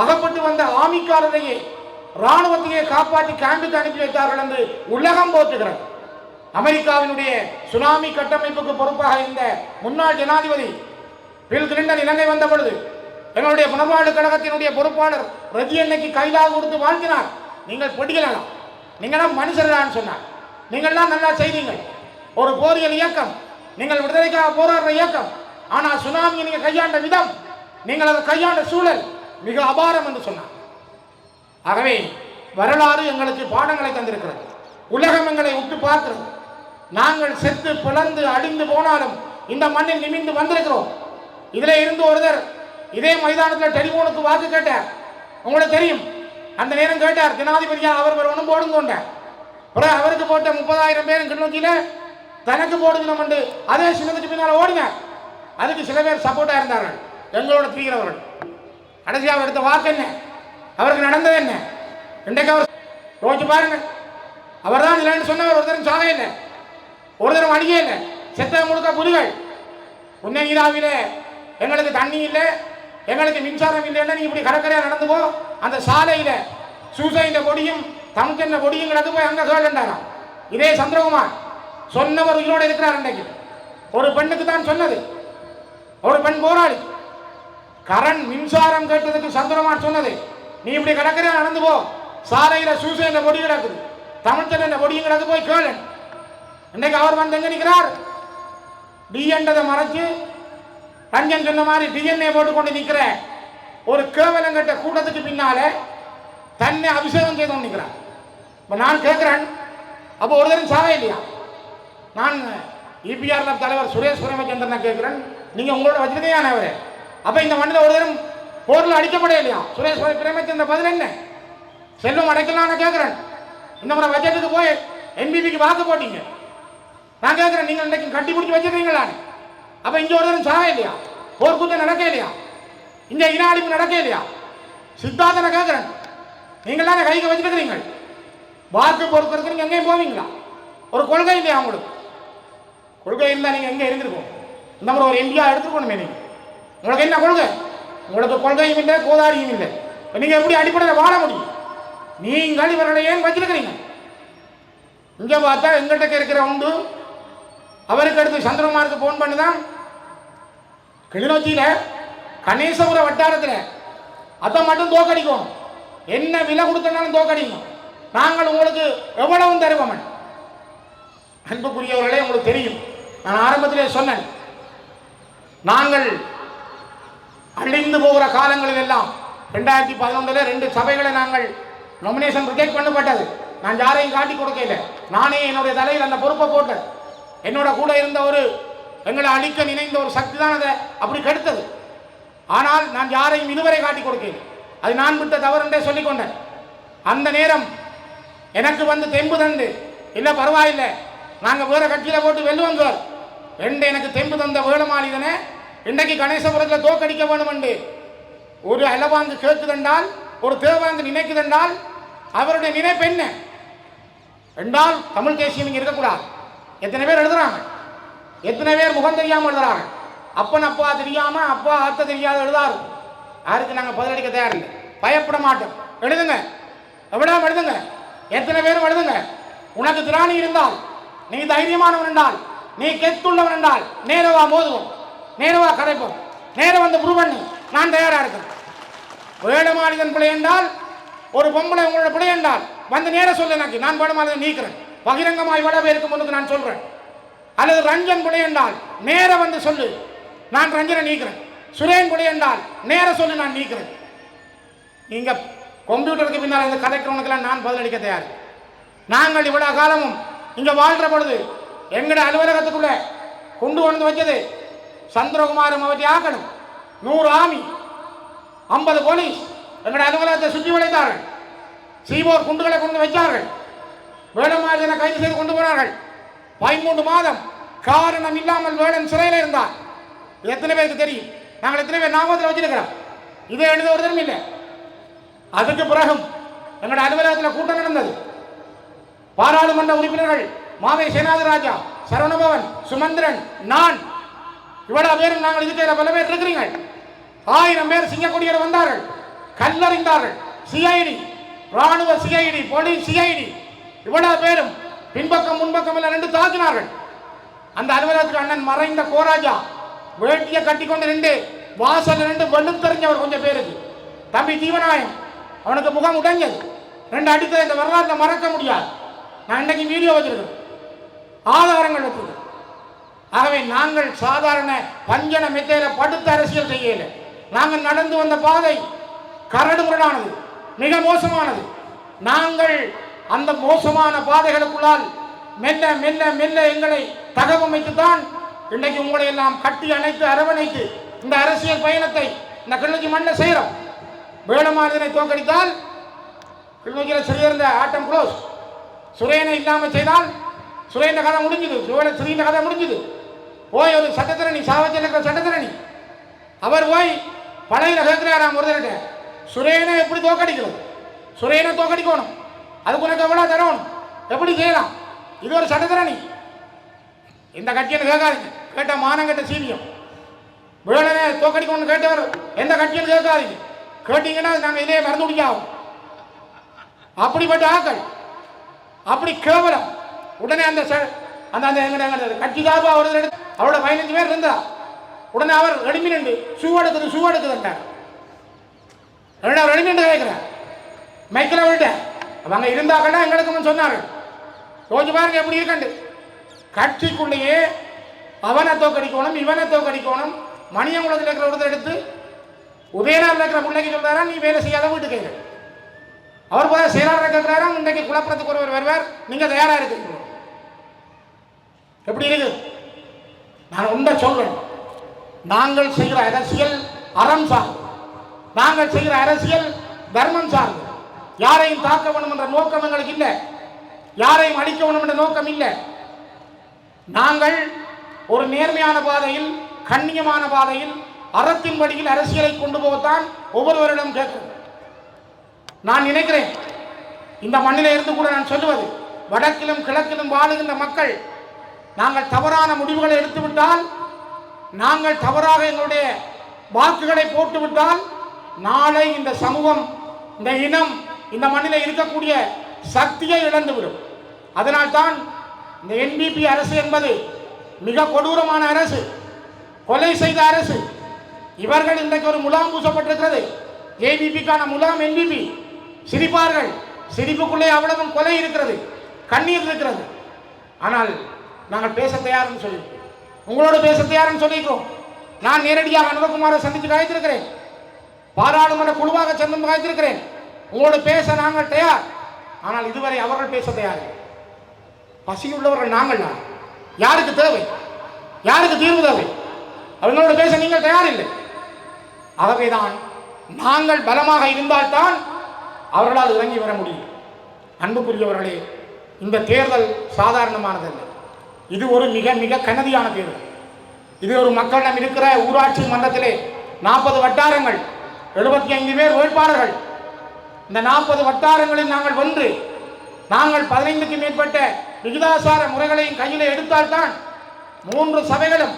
அகப்பட்டு வந்த ஆமிக்காரரையே இராணுவத்தையே காப்பாற்றி கேம்புக்கு அனுப்பி வைத்தார்கள் என்று உலகம் போற்றுகிறது. அமெரிக்காவினுடைய சுனாமி கட்டமைப்புக்கு பொறுப்பாக இருந்த முன்னாள் ஜனாதிபதி பில் கிளின்டன் இலங்கை வந்த பொழுது எங்களுடைய புனர்வாழ்வு கழகத்தினுடைய பொறுப்பாளர் ரஜி அன்னைக்கு கைதாக கொடுத்து வாழ்த்தினார். நீங்கள் பொடிக்கலாம், நீங்களாம் மனுஷர்களான்னு சொன்னார். நீங்கள்லாம் நல்லா செய்தீங்க. ஒரு போரியல் இயக்கம், நீங்கள் விடுதலைக்காக போராடுற இயக்கம். ஆனால் சுனாமியை நீங்கள் கையாண்ட விதம், நீங்கள் அதை கையாண்ட சூழல் மிக அபாரம் என்று சொன்னார். ஆகவே வரலாறு எங்களுக்கு பாடங்களை தந்திருக்கிறது. உலகம் எங்களை விட்டு பார்க்கிறது. நாங்கள் செத்து பிளந்து அழிந்து போனாலும் இந்த மண்ணில் நிமிந்து வந்திருக்கிறோம். இதில் இருந்து ஒருத்தர் இதே மைதானத்தில் டெலிபோனுக்கு வாக்கு கேட்டார். உங்களுக்கு தெரியும், அந்த நேரம் கேட்டார் ஜனாதிபதியா அவர் ஒன்றும் போடுங்க. பிறகு அவருக்கு போட்ட 30,000 பேரும் கிளிநொச்சியில் தனக்கு போடுங்கணும் என்று அதே சின்னத்துக்கு பின்னால் ஓடினார். அதுக்கு சில பேர் சப்போர்ட்டாக இருந்தார்கள், எங்களோட தீவிரவர்கள். கடைசி அவர் எடுத்த வாக்கு என்ன, அவருக்கு நடந்தது என்ன? இன்றைக்கு அவர் யோசிச்சு பாருங்க. அவர் தான் இல்லைன்னு சொன்னவர் ஒருத்தரும் சாக இல்லை, ஒருத்தரும் அடியே இல்லை. செத்த முழுக்க புலிகள். உன்னை நீராவில எங்களுக்கு தண்ணி இல்லை, எங்களுக்கு மின்சாரம் இல்லைன்னா நீ இப்படி கடற்கரையாக நடந்து போ. அந்த சாலையில் சூசைந்த கொடியும் தமிழ்ச்சென்ன கொடியும் கிடக்கு போய் அங்கே கேளுண்டாராம். இதே சந்திரகுமார் சொன்னவர் உயிரோடு இருக்கிறார். இன்றைக்கு ஒரு பெண்ணுக்கு தான் சொன்னது, ஒரு பெண் போராளி கரண் மின்சாரம் கேட்டதுக்கு சந்திரகுமார் சொன்னது, நீ இப்படி கடற்கரையாக நடந்து போ, சாலையில் சூசைந்த கொடி கிடக்குது, தமிழ்ச்சென்ன கொடியும் கிடக்கு போய் கேளு. இன்றைக்கு அவர் வந்து எங்க நிற்கிறார்? டிஎன்டதை மறைச்சு ரஞ்சன் சொன்ன மாதிரி டிஎன்ஏ போட்டுக்கொண்டு நிற்கிற ஒரு கேவலங்கட்ட கூட்டத்துக்கு பின்னால தன்னை அபிஷேகம் செய்து கொண்டு நிற்கிறார். இப்போ நான் கேட்கிறேன், அப்போ ஒருத்தரும் சாக இல்லையா? நான் இபிஆர் தலைவர் சுரேஷ் பிரேமச்சந்திரனை கேட்கிறேன், நீங்க உங்களோட வச்சிருக்கையான அவரு, அப்ப இந்த மண்ணில் ஒருத்தரும் போரில் அடிக்கப்பட இல்லையா? சுரேஷ் பிரேமச்சந்திர பதில் என்ன? செல்வம் அடைக்கலாம் கேட்கிறேன். இந்த முறை பட்ஜெட்டுக்கு போய் என்பிபிக்கு வாக்கு போட்டீங்க. நான் கேட்கிறேன், நீங்கள் இன்றைக்கு கட்டி பிடிச்சி வச்சிருக்கீங்களா? அப்ப இங்க ஒருத்தரும் சாக இல்லையா? போர்க்குற்றம் நடக்க இல்லையா? இங்க இன அழிப்பு நடக்க இல்லையா? சித்தாந்தனை கேட்கிறேன், நீங்களாம் கைக்கு வச்சுருக்கிறீங்க, வாக்கு பொறுக்கிறதுக்கு நீங்க எங்கேயும் போவீங்களா? ஒரு கொள்கை இல்லையா உங்களுக்கு? கொள்கை இருந்தால் நீங்க எங்க இருந்திருக்கோம்? இந்த மாதிரி ஒரு எம்பியா எடுத்துக்கணுமே. நீங்க உங்களுக்கு என்ன கொள்கை? உங்களுக்கு கொள்கையும் இல்லை, கோதாரியும் இல்லை. நீங்க எப்படி அடிப்படையில் வாழ முடியும்? நீங்கள் இவர்களை ஏன் வச்சிருக்கிறீங்க? இங்க பார்த்தா எங்கிட்ட இருக்கிற உண்டு, அவருக்கு அடுத்து சந்திரகுமாருக்கு போன் பண்ணிதான் கிளிநொச்சியில் கணேசபுர வட்டாரத்தில் அதை மட்டும் தோக்கடிக்கும். என்ன விலை கொடுத்தனாலும் தோக்கடிக்கும். நாங்கள் உங்களுக்கு எவ்வளவு தருவோம். அன்புக்குரியவர்களே, உங்களுக்கு தெரியும், நான் ஆரம்பத்திலே சொன்னேன், நாங்கள் அழிந்து போகிற காலங்களில் எல்லாம் 2011 2 சபைகளை நாங்கள் நாமினேஷன் ரிஜெக்ட் பண்ணப்பட்டது. நான் யாரையும் காட்டி கொடுக்கல, நானே என்னுடைய தலையில் அந்த பொறுப்பை போட்டேன். என்னோட கூட இருந்த ஒரு எங்களை அழிக்க நினைந்த ஒரு சக்தி தான் அதை அப்படி கெடுத்தது. ஆனால் நான் யாரையும் இதுவரை காட்டி கொடுக்கல. அது நான் விட்ட தவறு என்றே சொல்லிக்கொண்டேன். அந்த நேரம் எனக்கு வந்து தெம்பு தந்து, இல்லை பரவாயில்லை, நாங்கள் வேற கட்சியில் போட்டு வெல்லுவோம் சார் என்று எனக்கு தெம்பு தந்த வேளமாளிதனை இன்றைக்கு கணேசபுரத்தில் தோக்கடிக்க வேணும் என்று ஒரு அலவாங்கு கேட்குதென்றால், ஒரு தேவாங்கு நினைக்குதென்றால் அவருடைய நினைப்பு என்ன என்றால், தமிழ் தேசியம் இங்கே இருக்கக்கூடாது. எத்தனை பேர் எழுதுறாங்க, எத்தனை பேர் முகம் தெரியாமல் எழுதுறாங்க. அப்பன் அப்பா தெரியாம, அப்பா அத்தை தெரியாத எழுதாரு. யாருக்கு நாங்கள் பதிலளிக்க தயாரில்லை, பயப்பட மாட்டோம். எழுதுங்க, எவ்வளவு எழுதுங்க, எத்தனை பேரும் எழுதுங்க. உனக்கு திராணி இருந்தால், நீ தைரியமானவன் என்றால், நீ கெத்துள்ளவன் என்றால், நேரவா மோதுவோம், நேரவா கரைப்போம், நேரம் வந்து ப்ரூவ் பண்ணு, நான் தயாரா இருக்கேன். வேடமாளிதன் பிள்ளை என்றால், ஒரு பொம்பளை உங்களோட பிள்ளை என்றால் வந்து நேர சொல்ல, எனக்கு நான் வேடமாளிதன் நீக்கிறேன், பகிரங்கமாய் வட பேருக்கு முன்னுக்கு நான் சொல்றேன். அல்லது ரஞ்சன் பிள்ளை என்றால் நேர வந்து சொல்லு, நான் ரஞ்சனை நீக்கிறேன். சுரேன் பிள்ளை என்றால் நேர சொல்லு, நான் நீக்கிறேன். நீங்க கம்ப்யூட்டருக்கு பின்னால் இந்த கதைக்கிறவனுக்கெல்லாம் நான் பதிலளிக்க தயார். நாங்கள் இவ்வளவு காலமும் இங்க வாழ்ற பொழுது எங்கட அலுவலகத்துக்குள்ள கொண்டு வந்து வச்சது சந்திரகுமாரும் அவற்றை ஆக்கணும். 100 ஆமி 50 போலீஸ் எங்கட அலுவலகத்தை சுற்றி வளைத்தார்கள். சீபோர் குண்டுகளை கொண்டு வைத்தார்கள். வேடமாதிரியை கைது செய்து கொண்டு போனார்கள். 13 மாதம் காரணம் இல்லாமல் வேடன் சிறையில் இருந்தார். எத்தனை பேருக்கு தெரியும்? நாங்கள் எத்தனை பேர் ஞாபகத்தில் வச்சிருக்கிறோம்? இதை எழுதுவதும் இல்லை. அதுக்கு பிறகும் எங்களோட அலுவலகத்தில் கூட்டம் நடந்தது. பாராளுமன்ற உறுப்பினர்கள் மாவை சேனாதிராஜா, சரவணபவன், சுமந்திரன், நான் இவ்வளவு பேரும் நாங்கள் இதுக்கு பல பேர் இருக்கிறீங்க. 1000 பேர் சிங்கக்குடியில் வந்தார்கள். கல்லறிந்தார்கள். சிஐடி, ராணுவ சிஐடி, போலீஸ் சிஐடி இவ்வளவு பேரும் பின்பக்கம் முன்பக்கம் எல்லாம் நின்று தாக்கினார்கள். அந்த அலுவலகத்துக்கு அண்ணன் மறைந்த கோராஜா வேட்டியை கட்டி கொண்டு நின்று வாசல் நின்று வெள்ளம் தெரிஞ்சவர் கொஞ்சம் பேருக்கு. தம்பி ஜீவநாயகம் அவனுக்கு முகம் உடைஞ்சது. 2 அடித்த இந்த வரலாற்றை மறக்க முடியாது. நான் இன்னைக்கு வீடியோ வச்சிருக்கேன், ஆதாரங்கள் வச்சிருக்கேன். ஆகவே நாங்கள் சாதாரண பஞ்சன மெத்தையில படுத்த அரசியல் செய்யல. நாங்கள் நடந்து வந்த பாதை கரடு முரடானது, மிக மோசமானது. நாங்கள் அந்த மோசமான பாதைகளுக்குள்ளால் மெல்ல மெல்ல மெல்ல எங்களை தகவமைத்துத்தான் இன்றைக்கு உங்களை எல்லாம் கட்டி அணைத்து அரவணைத்து இந்த அரசியல் பயணத்தை இந்த கிளிநொச்சி மண்ணில் செய்கிறோம். வேடமாதிரியை தோற்கடித்தால் கிளிநொச்சியில் சிறியிருந்த ஆட்டம் க்ளோஸ். சுரேனை இல்லாமல் செய்தால் சுரேந்த கதை முடிஞ்சுது, சிறிய கதை முடிஞ்சுது. போய் ஒரு சட்டத்திரணி, சாவத்தில் இருக்கிற சட்டத்திரணி அவர் போய் பழைய கேட்கிறாராம் ஒருத்தர்கிட்ட, சுரேனை எப்படி தோற்கடிக்கிறது? சுரேனை தோற்கடிக்கணும், அதுக்கு உனக்கு எவ்வளோ தரணும், எப்படி செய்யலாம்? இது ஒரு சட்டத்திரணி. இந்த கட்சின்னு கேட்காதீங்க, கேட்ட மானங்கட்ட சீனியம். வேடனை தோற்கடிக்கணும்னு கேட்டவர் எந்த கட்சின்னு கேட்காதீங்க, கேட்டீங்கன்னா நாங்கள் இதே மறந்து முடியாகும். அப்படிப்பட்ட ஆக்கள், அப்படி கேவலம். உடனே அந்த அந்த எங்க கட்சி சார்பாக ஒரு அவரோட 15 பேர் இருந்தா உடனே அவர் ரெடிமேட் ஷூ எடுக்குதுன்றார். அவர் ரெடிமேட் கேட்கிறேன் மைக்கில் விட்ட அவங்க இருந்தாக்கன்னா எங்களுக்கு சொன்னார்கள். யோசிச்சு பாருங்க எப்படி இருக்கண்டு. கட்சிக்குள்ளேயே அவனை தோக்கடிக்கணும், இவனை தோக்கடிக்கணும். மணியங்குளத்தில் இருக்கிற ஒருத்தர் எடுத்து உதயநாள் இருக்கிற பிள்ளைக்கு சொல்றாரா நீ வேலை செய்யாத வீட்டு கேட்க. அவர் போல செயலாளர் கேட்கிறாரா இன்றைக்கு குழப்பத்துக்கு ஒருவர் வருவார், நீங்க தயாரா இருக்கீங்க. எப்படி இருக்கு? நான் உண்மை சொல்றேன், நாங்கள் செய்கிற அரசியல் அறம் சார்ந்து, நாங்கள் செய்கிற அரசியல் தர்மம் சார்ந்து. யாரையும் தாக்க வேண்டும் என்ற நோக்கம் எங்களுக்கு இல்லை, யாரையும் அழிக்க வேண்டும் என்ற நோக்கம் இல்லை. நாங்கள் ஒரு நேர்மையான பாதையில், கண்ணியமான பாதையில், அறத்தின் வழியில் அரசியலை கொண்டு போகத்தான் ஒவ்வொருவரிடம் கேட்கிறோம். நான் நினைக்கிறேன் இந்த மண்ணில் இருந்து கூட நான் சொல்லுவது, வடக்கிலும் கிழக்கிலும் வாழுகின்ற மக்கள் நாங்கள் தவறான முடிவுகளை எடுத்துவிட்டால், நாங்கள் தவறாக எங்களுடைய வாக்குகளை போட்டுவிட்டால், நாளை இந்த சமூகம், இந்த இனம் இந்த மண்ணில் இருக்கக்கூடிய சக்தியை இழந்துவிடும். அதனால்தான் இந்த NPP அரசு என்பது மிக கொடூரமான அரசு, கொலை செய்த அரசு. இவர்கள் இன்றைக்கு ஒரு முலாம் பூசப்பட்டிருக்கிறது. JVPக்கான முலாம் NPP. சிரிப்பார்கள், சிரிப்புக்குள்ளே அவ்வளவும் கொலை இருக்கிறது, கண்ணீர் இருக்கிறது. ஆனால் நாங்கள் பேச தயார்னு சொல்லி உங்களோட பேச தயார்னு சொல்லிக்கிறோம். நான் நேரடியாக அனுபகுமாரை சந்தித்து காய்த்திருக்கிறேன், பாராளுமன்ற குழுவாக சென்று காய்த்திருக்கிறேன். உங்களோட பேச நாங்கள் தயார். ஆனால் இதுவரை அவர்கள் பேச தயார். பசியுள்ளவர்கள் நாங்கள் தான். யாருக்கு தேவை, யாருக்கு தீர்வு தேவை? அவங்களோட பேச நீங்கள் தயாரில்லை. ஆகவேதான் நாங்கள் பலமாக இருந்தால்தான் அவர்களால் இறங்கி வர முடியும். அன்புக்குரியவர்களே, இந்த தேர்தல் சாதாரணமானதல்ல. இது ஒரு மிக மிக கனதியான தேர்தல். இது ஒரு மக்களிடம் இருக்கிற ஊராட்சி மன்றத்திலே 40 வட்டாரங்கள், 75 பேர் வேட்பாளர்கள். இந்த 40 வட்டாரங்களில் நாங்கள் வென்று, நாங்கள் 15க்கு மேற்பட்ட விகிதாசார முறைகளையும் கையில் எடுத்தால்தான் 3 சபைகளும்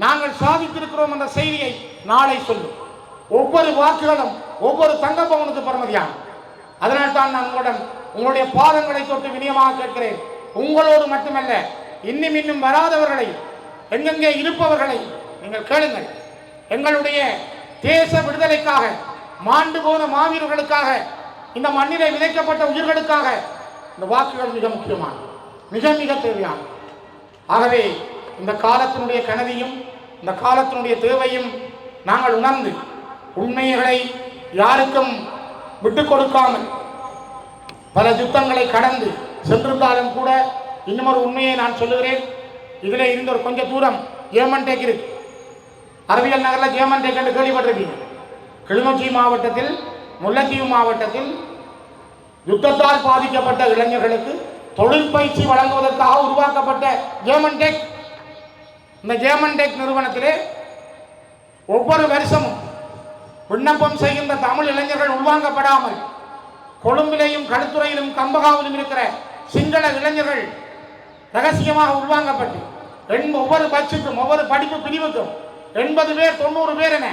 நாங்கள் சாதித்திருக்கிறோம் என்ற செய்தியை நாளை சொல்லும். ஒவ்வொரு வாக்குகளும் ஒவ்வொரு தங்கப்பவனுக்கு பெறுமதியான. அதனால்தான் நான் உங்களுடைய பாதங்களை தொட்டு விநியமாக கேட்கிறேன். உங்களோடு மட்டுமல்ல, இன்னும் வராதவர்களை, எங்கெங்கே இருப்பவர்களை நீங்கள் கேளுங்கள். எங்களுடைய தேச விடுதலைக்காக மாண்டு போன மாவீரர்களுக்காக, இந்த மண்ணிலே விதைக்கப்பட்ட உயிர்களுக்காக இந்த வாக்குகள் மிக முக்கியமான, மிக மிக தேவையான. ஆகவே இந்த காலத்தினுடைய கனதியும் இந்த காலத்தினுடைய தேவையும் நாங்கள் உணர்ந்து, உண்மைகளை யாருக்கும் விட்டுக் கொடுக்காமல், பல யுத்தங்களை கடந்து சென்றிருந்தாலும் கூட இன்னும் ஒரு உண்மையை நான் சொல்லுகிறேன். இதில் இருந்து ஒரு கொஞ்சம் தூரம் ஜேமன் டேக் இருக்கு. அறிவியல் நகரில் ஜேமன் டேக் என்று கேள்விப்பட்டிருக்கீங்க. கிளிநொச்சி மாவட்டத்தில், முல்லைத்தீவு மாவட்டத்தில் யுத்தத்தால் பாதிக்கப்பட்ட இளைஞர்களுக்கு தொழில் பயிற்சி வழங்குவதற்காக உருவாக்கப்பட்ட ஜேமன் டெக். இந்த ஜேமன் டெக் நிறுவனத்திலே ஒவ்வொரு வருஷமும் விண்ணப்பம் செய்கின்ற தமிழ் இளைஞர்கள் உள்வாங்கப்படாமல் கொழும்பிலேயும் கடுத்துறையிலும் கம்பகாவிலும் இருக்கிற சிங்கள இளைஞர்கள் ரகசியமாக உள்வாங்கப்பட்டு ஒவ்வொரு பட்சுக்கும் ஒவ்வொரு படிப்பு பிரிவுக்கும் 80 பேர் 90 பேர் என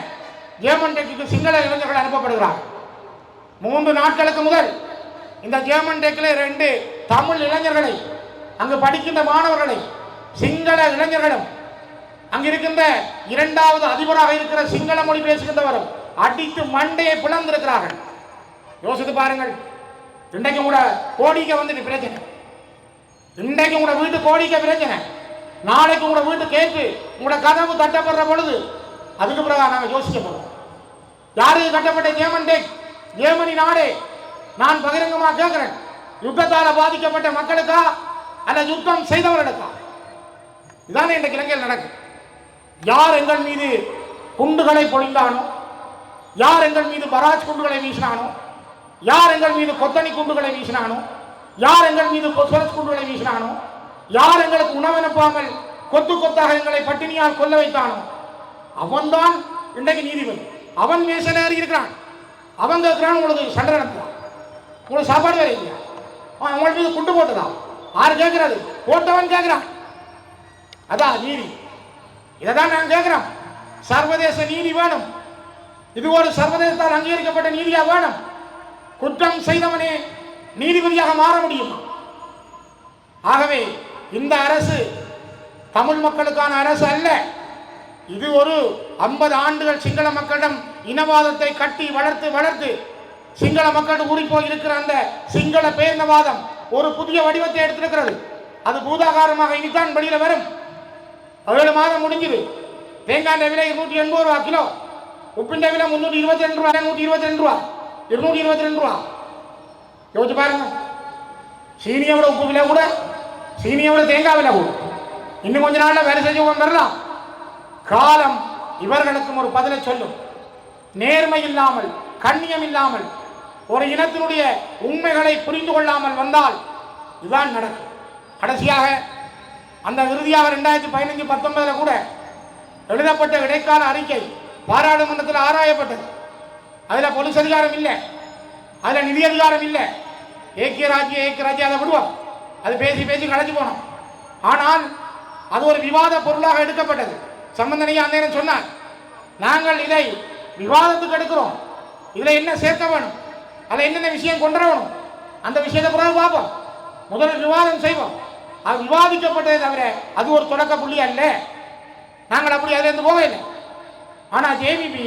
ஜேமன் டெக்கு சிங்கள இளைஞர்கள் அனுப்பப்படுகிறார். 3 நாட்களுக்கு முதல் இந்த ஜேமன் டெக்கில் 2 தமிழ் இளைஞர்களை, அங்கு படிக்கின்ற மாணவர்களை சிங்கள இளைஞர்களும் அங்கு இருக்கின்ற 2வது அதிபராக இருக்கிற சிங்கள மொழி பேசுகின்றவரும் அடித்து மண்டையை பிளந்திருக்கிறார்கள். யோசித்து பாருங்கள். இன்றைக்கு கூட கோடிக்க வந்துட்டு பிரச்சனை, இன்றைக்கு உங்களோட வீட்டு கோடிக்க பிரச்சனை, நாளைக்கு உங்களோட வீட்டு கேட்டு உங்களோட கதவு தட்டப்படுற பொழுது அதுக்கு பிறகு நாங்கள் யோசிக்க போறோம். யாருக்கு கட்டப்பட்ட ஜேமன் டெக்? ஜேமனி நாடே. நான் பகிரங்கமாக கேட்கிறேன், யுத்தத்தால் பாதிக்கப்பட்ட மக்களுக்கா அல்ல யுத்தம் செய்தவர்களுக்கா? இதானே இன்றைக்கு இலங்கையில் நடக்கும். யார் எங்கள் மீது குண்டுகளை பொழிந்தானோ, யார் எங்கள் மீது பராஜ் குண்டுகளை வீசினானோ, யார் எங்கள் மீது கொத்தனி குண்டுகளை வீசினானோ, யார் எங்கள் மீது பொசுரஸ் குண்டுகளை வீசினானோ, யார் எங்களுக்கு உணவனுப்பாமல் கொத்து கொத்தாக எங்களை பட்டினியால் கொல்ல வைத்தானோ அவன்தான் இன்றைக்கு நீதிபதி. அவன் மேசனேறி இருக்கிறான். அவன் கேட்கிறான், உங்களுக்கு சண்டை நடத்துறான், உங்களுக்கு சாப்பாடு வேற இல்லையா, அவன் மீது குண்டு போட்டதா? யாரு கேட்கறது? போட்டவன் கேட்கிறான். அதான் நீதி. இதைதான் நான் கேட்கிறோம். சர்வதேச நீதி வேணும். இது ஒரு சர்வதேசத்தால் அங்கீகரிக்கப்பட்ட நீதியா வேணும். குற்றம் செய்தவனே நீதிபதியாக மாற முடியும். ஆகவே இந்த அரசு தமிழ் மக்களுக்கான அரசு அல்ல. இது ஒரு 50 ஆண்டுகள் சிங்கள மக்களிடம் இனவாதத்தை கட்டி வளர்த்து சிங்கள மக்கள் ஊறிப்போய் இருக்கிற அந்த சிங்கள பேரினவாதம் ஒரு புதிய வடிவத்தை எடுத்திருக்கிறது. அது பூதாகாரமாக இனித்தான் வெளியில வரும். 7 மாதம் முடிஞ்சுது. தேங்காய் விலை 280 ரூபா கிலோ, உப்பின் விலை 322 ரூபா, 122 ரூபா, 222 ரூபா. யோசிச்சு பாருங்க. சீனியை விட உப்பு விலை கூட, சீனியை விட தேங்காய் விலை கூட. இன்னும் கொஞ்ச நாள்ல வேலை செஞ்சு வரலாம். காலம் இவர்களுக்கும் ஒரு பதிலை சொல்லும். நேர்மை இல்லாமல், கண்ணியம் இல்லாமல், ஒரு இனத்தினுடைய உண்மைகளை புரிந்து கொள்ளாமல் வந்தால் இதுதான் நடக்கும். கடைசியாக அந்த இறுதியாக 2015-19 கூட எழுதப்பட்ட இடைக்கால அறிக்கை பாராளுமன்றத்தில் ஆராயப்பட்டது. அதில் போலீஸ் அதிகாரம் இல்லை, அதில் நிதி அதிகாரம் இல்லை. ஏக்கிய ராஜ்யம் அதை விடுவோம், அது பேசி கலைச்சு போனோம். ஆனால் அது ஒரு விவாத பொருளாக எடுக்கப்பட்டது. சம்பந்தனையா அந்த நேரம் சொன்னார், நாங்கள் இதை விவாதத்துக்கு எடுக்கிறோம், இதில் என்ன சேர்க்க வேணும், அதில் என்னென்ன விஷயம் கொண்டு வரணும், அந்த விஷயத்தை பிறகு பார்ப்போம், முதல் விவாதம் செய்வோம். அது விவாதிக்கப்பட்டதை தவிர அது ஒரு தொடக்க புள்ளி அல்ல. நாங்கள் அப்படி அதிலிருந்து போகவில்லை. ஆனால் ஜேவிபி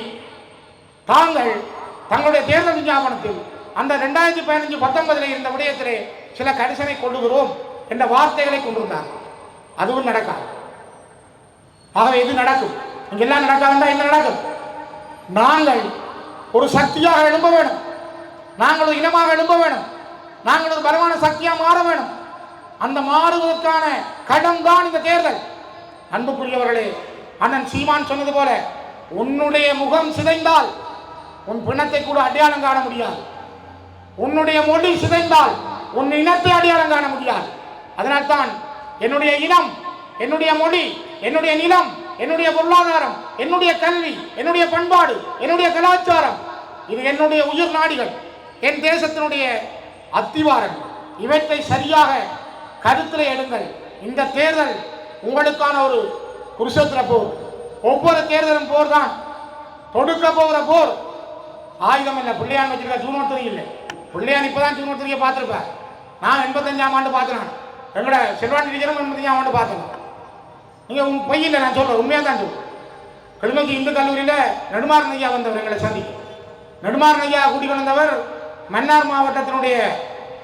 தங்களுடைய தேர்தல் விஞ்ஞாபனத்தில் அந்த 2015-19 இருந்த விடயத்திலே சில கரிசனை கொள்ளுகிறோம் என்ற வார்த்தைகளை கொண்டிருந்தார். அதுவும் நடக்காது. ஆகவே இது நடக்கும். இங்கெல்லாம் நடக்காதுன்னா என்ன நடக்கும்? நாங்கள் ஒரு சக்தியாக எழும்ப வேணும், நாங்கள் ஒரு இனமாக எழும்ப வேணும், நாங்கள் ஒரு பலமான சக்தியாக மாற வேணும். அந்த மாறுவதற்கான கடம் தான் இந்த தேர்தல். அன்புக்குரியவர்களே, அண்ணன் சீமான் சொன்னது போல, உன்னுடைய முகம் சிதைந்தால் உன் பிணத்தை கூட அடையாளம் காண முடியாது. உன்னுடைய மொழி சிதைந்தால் உன் இனத்தை அடையாளம் காண முடியாது. அதனால்தான் என்னுடைய இனம், என்னுடைய மொழி, என்னுடைய நிலம், என்னுடைய பொருளாதாரம், என்னுடைய கல்வி, என்னுடைய பண்பாடு, என்னுடைய கலாச்சாரம், இது என்னுடைய உயிர் நாடிகள், என் தேசத்தினுடைய அத்திவாரம். இவற்றை சரியாக கருத்தில் எடுங்கள். இந்த தேர்தல் உங்களுக்கான ஒரு குருஷேத்திர போர். ஒவ்வொரு தேர்தலும் போர் தான். தொடுக்க போகிற போர் ஆயுதம் இல்லை. பிள்ளையான் வச்சிருக்க ஜூன் 3 இல்லை. பிள்ளையான் இப்பதான் ஜூன் 3 பார்த்துருப்பார். நான் 85ஆம் ஆண்டு பார்த்துறேன். எங்களோட செல்வாண்டி டீச்சரும் 85ஆம் ஆண்டு பார்த்துருக்கோம். நீங்கள் பொய் இல்லை, நான் சொல்கிறேன், உண்மையாக தான் சொல்லுவேன். கிளிநொச்சி இந்து கல்லூரியில் நெடுமாறன் ஐயா வந்தவர் எங்களை சந்திக்க. நெடுமாறன் ஐயா கூட்டிக் வந்தவர் மன்னார் மாவட்டத்தினுடைய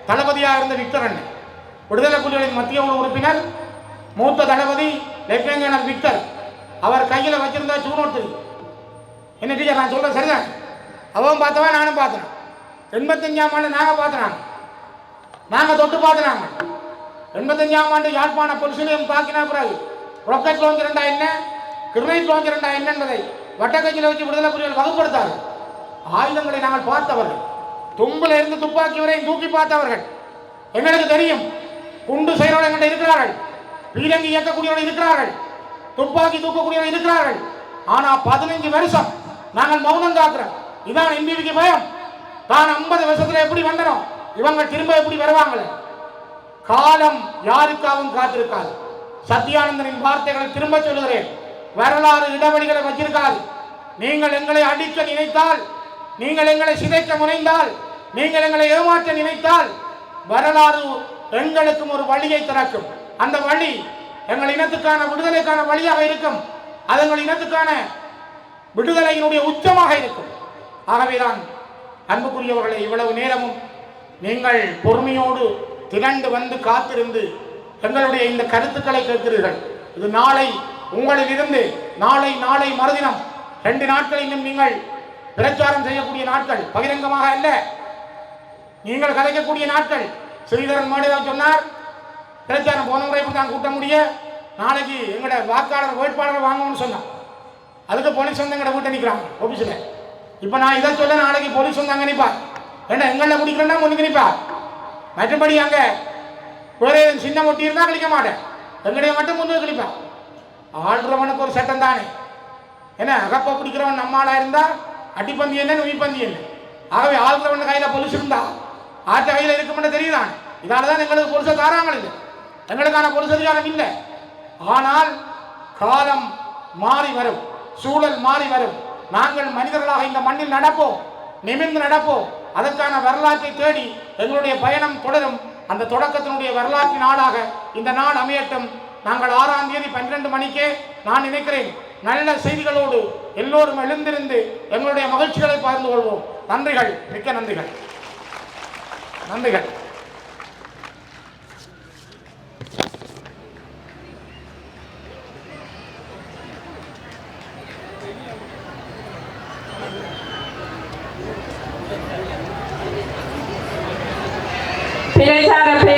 தளபதியாக இருந்த விக்டர் அண்ணன், விடுதலை புலிகளின் மத்திய குழு உறுப்பினர், மூத்த தளபதி லெப்டினன்ட் விக்டர். அவர் கையில் வச்சிருந்தா ஜூன் 3. என்ன டீச்சர் நான் சொல்கிறேன் சரிதான்? அவன் பார்த்தவன், நானும் பார்த்தேன். 85ஆம் ஆண்டு நாங்கள் பார்த்துனாங்க, நாங்கள் தொட்டு பார்த்துனாங்க. 85ஆம் ஆண்டு யாழ்ப்பாண பொலிஸ் நிலையம் தாக்கின பிறகு ராக்கெட் லான்ச்சர் என்றா என்ன, கிரனைட் லான்ச்சர் என்றா என்ன என்பதை வட்டக்கட்சியில் வச்சு விடுதலை புலிகள் வகுப்படுத்தார். ஆயுதங்களை நாங்கள் பார்த்தவர்கள், தும்பில் இருந்து துப்பாக்கி வரை தூக்கி பார்த்தவர்கள். எங்களுக்கு தெரியும் குண்டு செய்கிறவர்கள் எங்கிட்ட இருக்கிறார்கள், பீரங்கி இயக்கக்கூடியவர்கள் இருக்கிறார்கள், துப்பாக்கி தூக்கக்கூடியவர்கள் இருக்கிறார்கள். ஆனா 15 வருஷம் நாங்கள் மௌனம் காக்கிறோம். இதான் எம்பிபிக்கு பயம். தான் 50 வருஷத்துல எப்படி வந்தனோம், இவங்க திரும்ப எப்படி வருவாங்களே. காலம் யாருக்காகவும் காத்திருக்காது. சத்யானந்தனின் வார்த்தைகளை திரும்ப சொல்லுகிறேன். வரலாறு இடைவெளிகளை வச்சிருக்காது. நீங்கள் எங்களை அடிக்க நினைத்தால், நீங்கள் எங்களை சிதைக்க முனைந்தால், நீங்கள் எங்களை ஏமாற்ற நினைத்தால் வரலாறு எங்களுக்கும் ஒரு வழியை திறக்கும். அந்த வழி எங்கள் இனத்துக்கான விடுதலைக்கான வழியாக இருக்கும். அது எங்கள் இனத்துக்கான விடுதலையினுடைய உச்சமாக இருக்கும். ஆகவேதான் அன்புக்குரியவர்களை இவ்வளவு நேரமும் நீங்கள் பொறுமையோடு திரண்டு வந்து காத்திருந்து எங்களுடைய இந்த கருத்துக்களை கேட்கிறீர்கள். இது நாளை உங்களில் இருந்து நாளை நாளை மறுதினம் 2 நாட்கள் இன்னும் நீங்கள் பிரச்சாரம் செய்யக்கூடிய நாட்கள், பகிரங்கமாக அல்ல, நீங்கள் கலைக்கக்கூடிய நாட்கள். ஸ்ரீதரன் மேடையில் சொன்னார், பிரச்சாரம் போன முறை தான் கூட்ட முடிய, நாளைக்கு எங்களோட வாக்காளர் வேட்பாளர் வாங்கணும்னு சொன்னான். அதுக்கு போலீஸ் வந்து எங்கள்ட வீட்டை நிற்கிறாங்க ஆஃபீஸில். இப்போ நான் இதை சொல்ல, நாளைக்கு போலீஸ் வந்து அங்கே நிற்பார். ஏன்னா எங்களில் முடிக்கிறேன்னா முன்னுக்கு நிற்பார். மற்றபடி அங்கே வேறு சின்ன ஒட்டி இருந்தால் கழிக்க மாட்டேன், எங்களுடைய மட்டும் முன்னுக்கு கழிப்பேன். ஆள்றவனுக்கு ஒரு சட்டம் தானே. ஏன்னா அகப்பா பிடிக்கிறவன் நம்மளாக இருந்தால் அடிப்பந்தி என்ன நுய்பந்தி என்ன. ஆகவே ஆள்றவன் கையில் பொலிஸ் இருந்தா ஆற்ற கையில் இருக்குமென்னு தெரியுதான். இதால தான் எங்களுக்கு பொலிசை தாராங்கள் இல்லை, எங்களுக்கான பொலிஸ் அதிகாரம் இல்லை. ஆனால் காலம் மாறி வரும், சூழல் மாறி வரும். நாங்கள் மனிதர்களாக இந்த மண்ணில் நடப்போம், நிமிர்ந்து நடப்போம். அதற்கான வரலாற்றை தேடி எங்களுடைய பயணம் தொடரும். அந்த தொடக்கத்தினுடைய வரலாற்றின் நாளாக இந்த நாள் அமையட்டும். நாங்கள் 6ஆம் தேதி 12 மணிக்கே நான் நினைக்கிறேன் நல்ல செய்திகளோடு எல்லோரும் எழுந்திருந்து எங்களுடைய மகிழ்ச்சிகளை பகிர்ந்து கொள்வோம். நன்றிகள், மிக்க நன்றிகள், நன்றிகள். பிரச்சார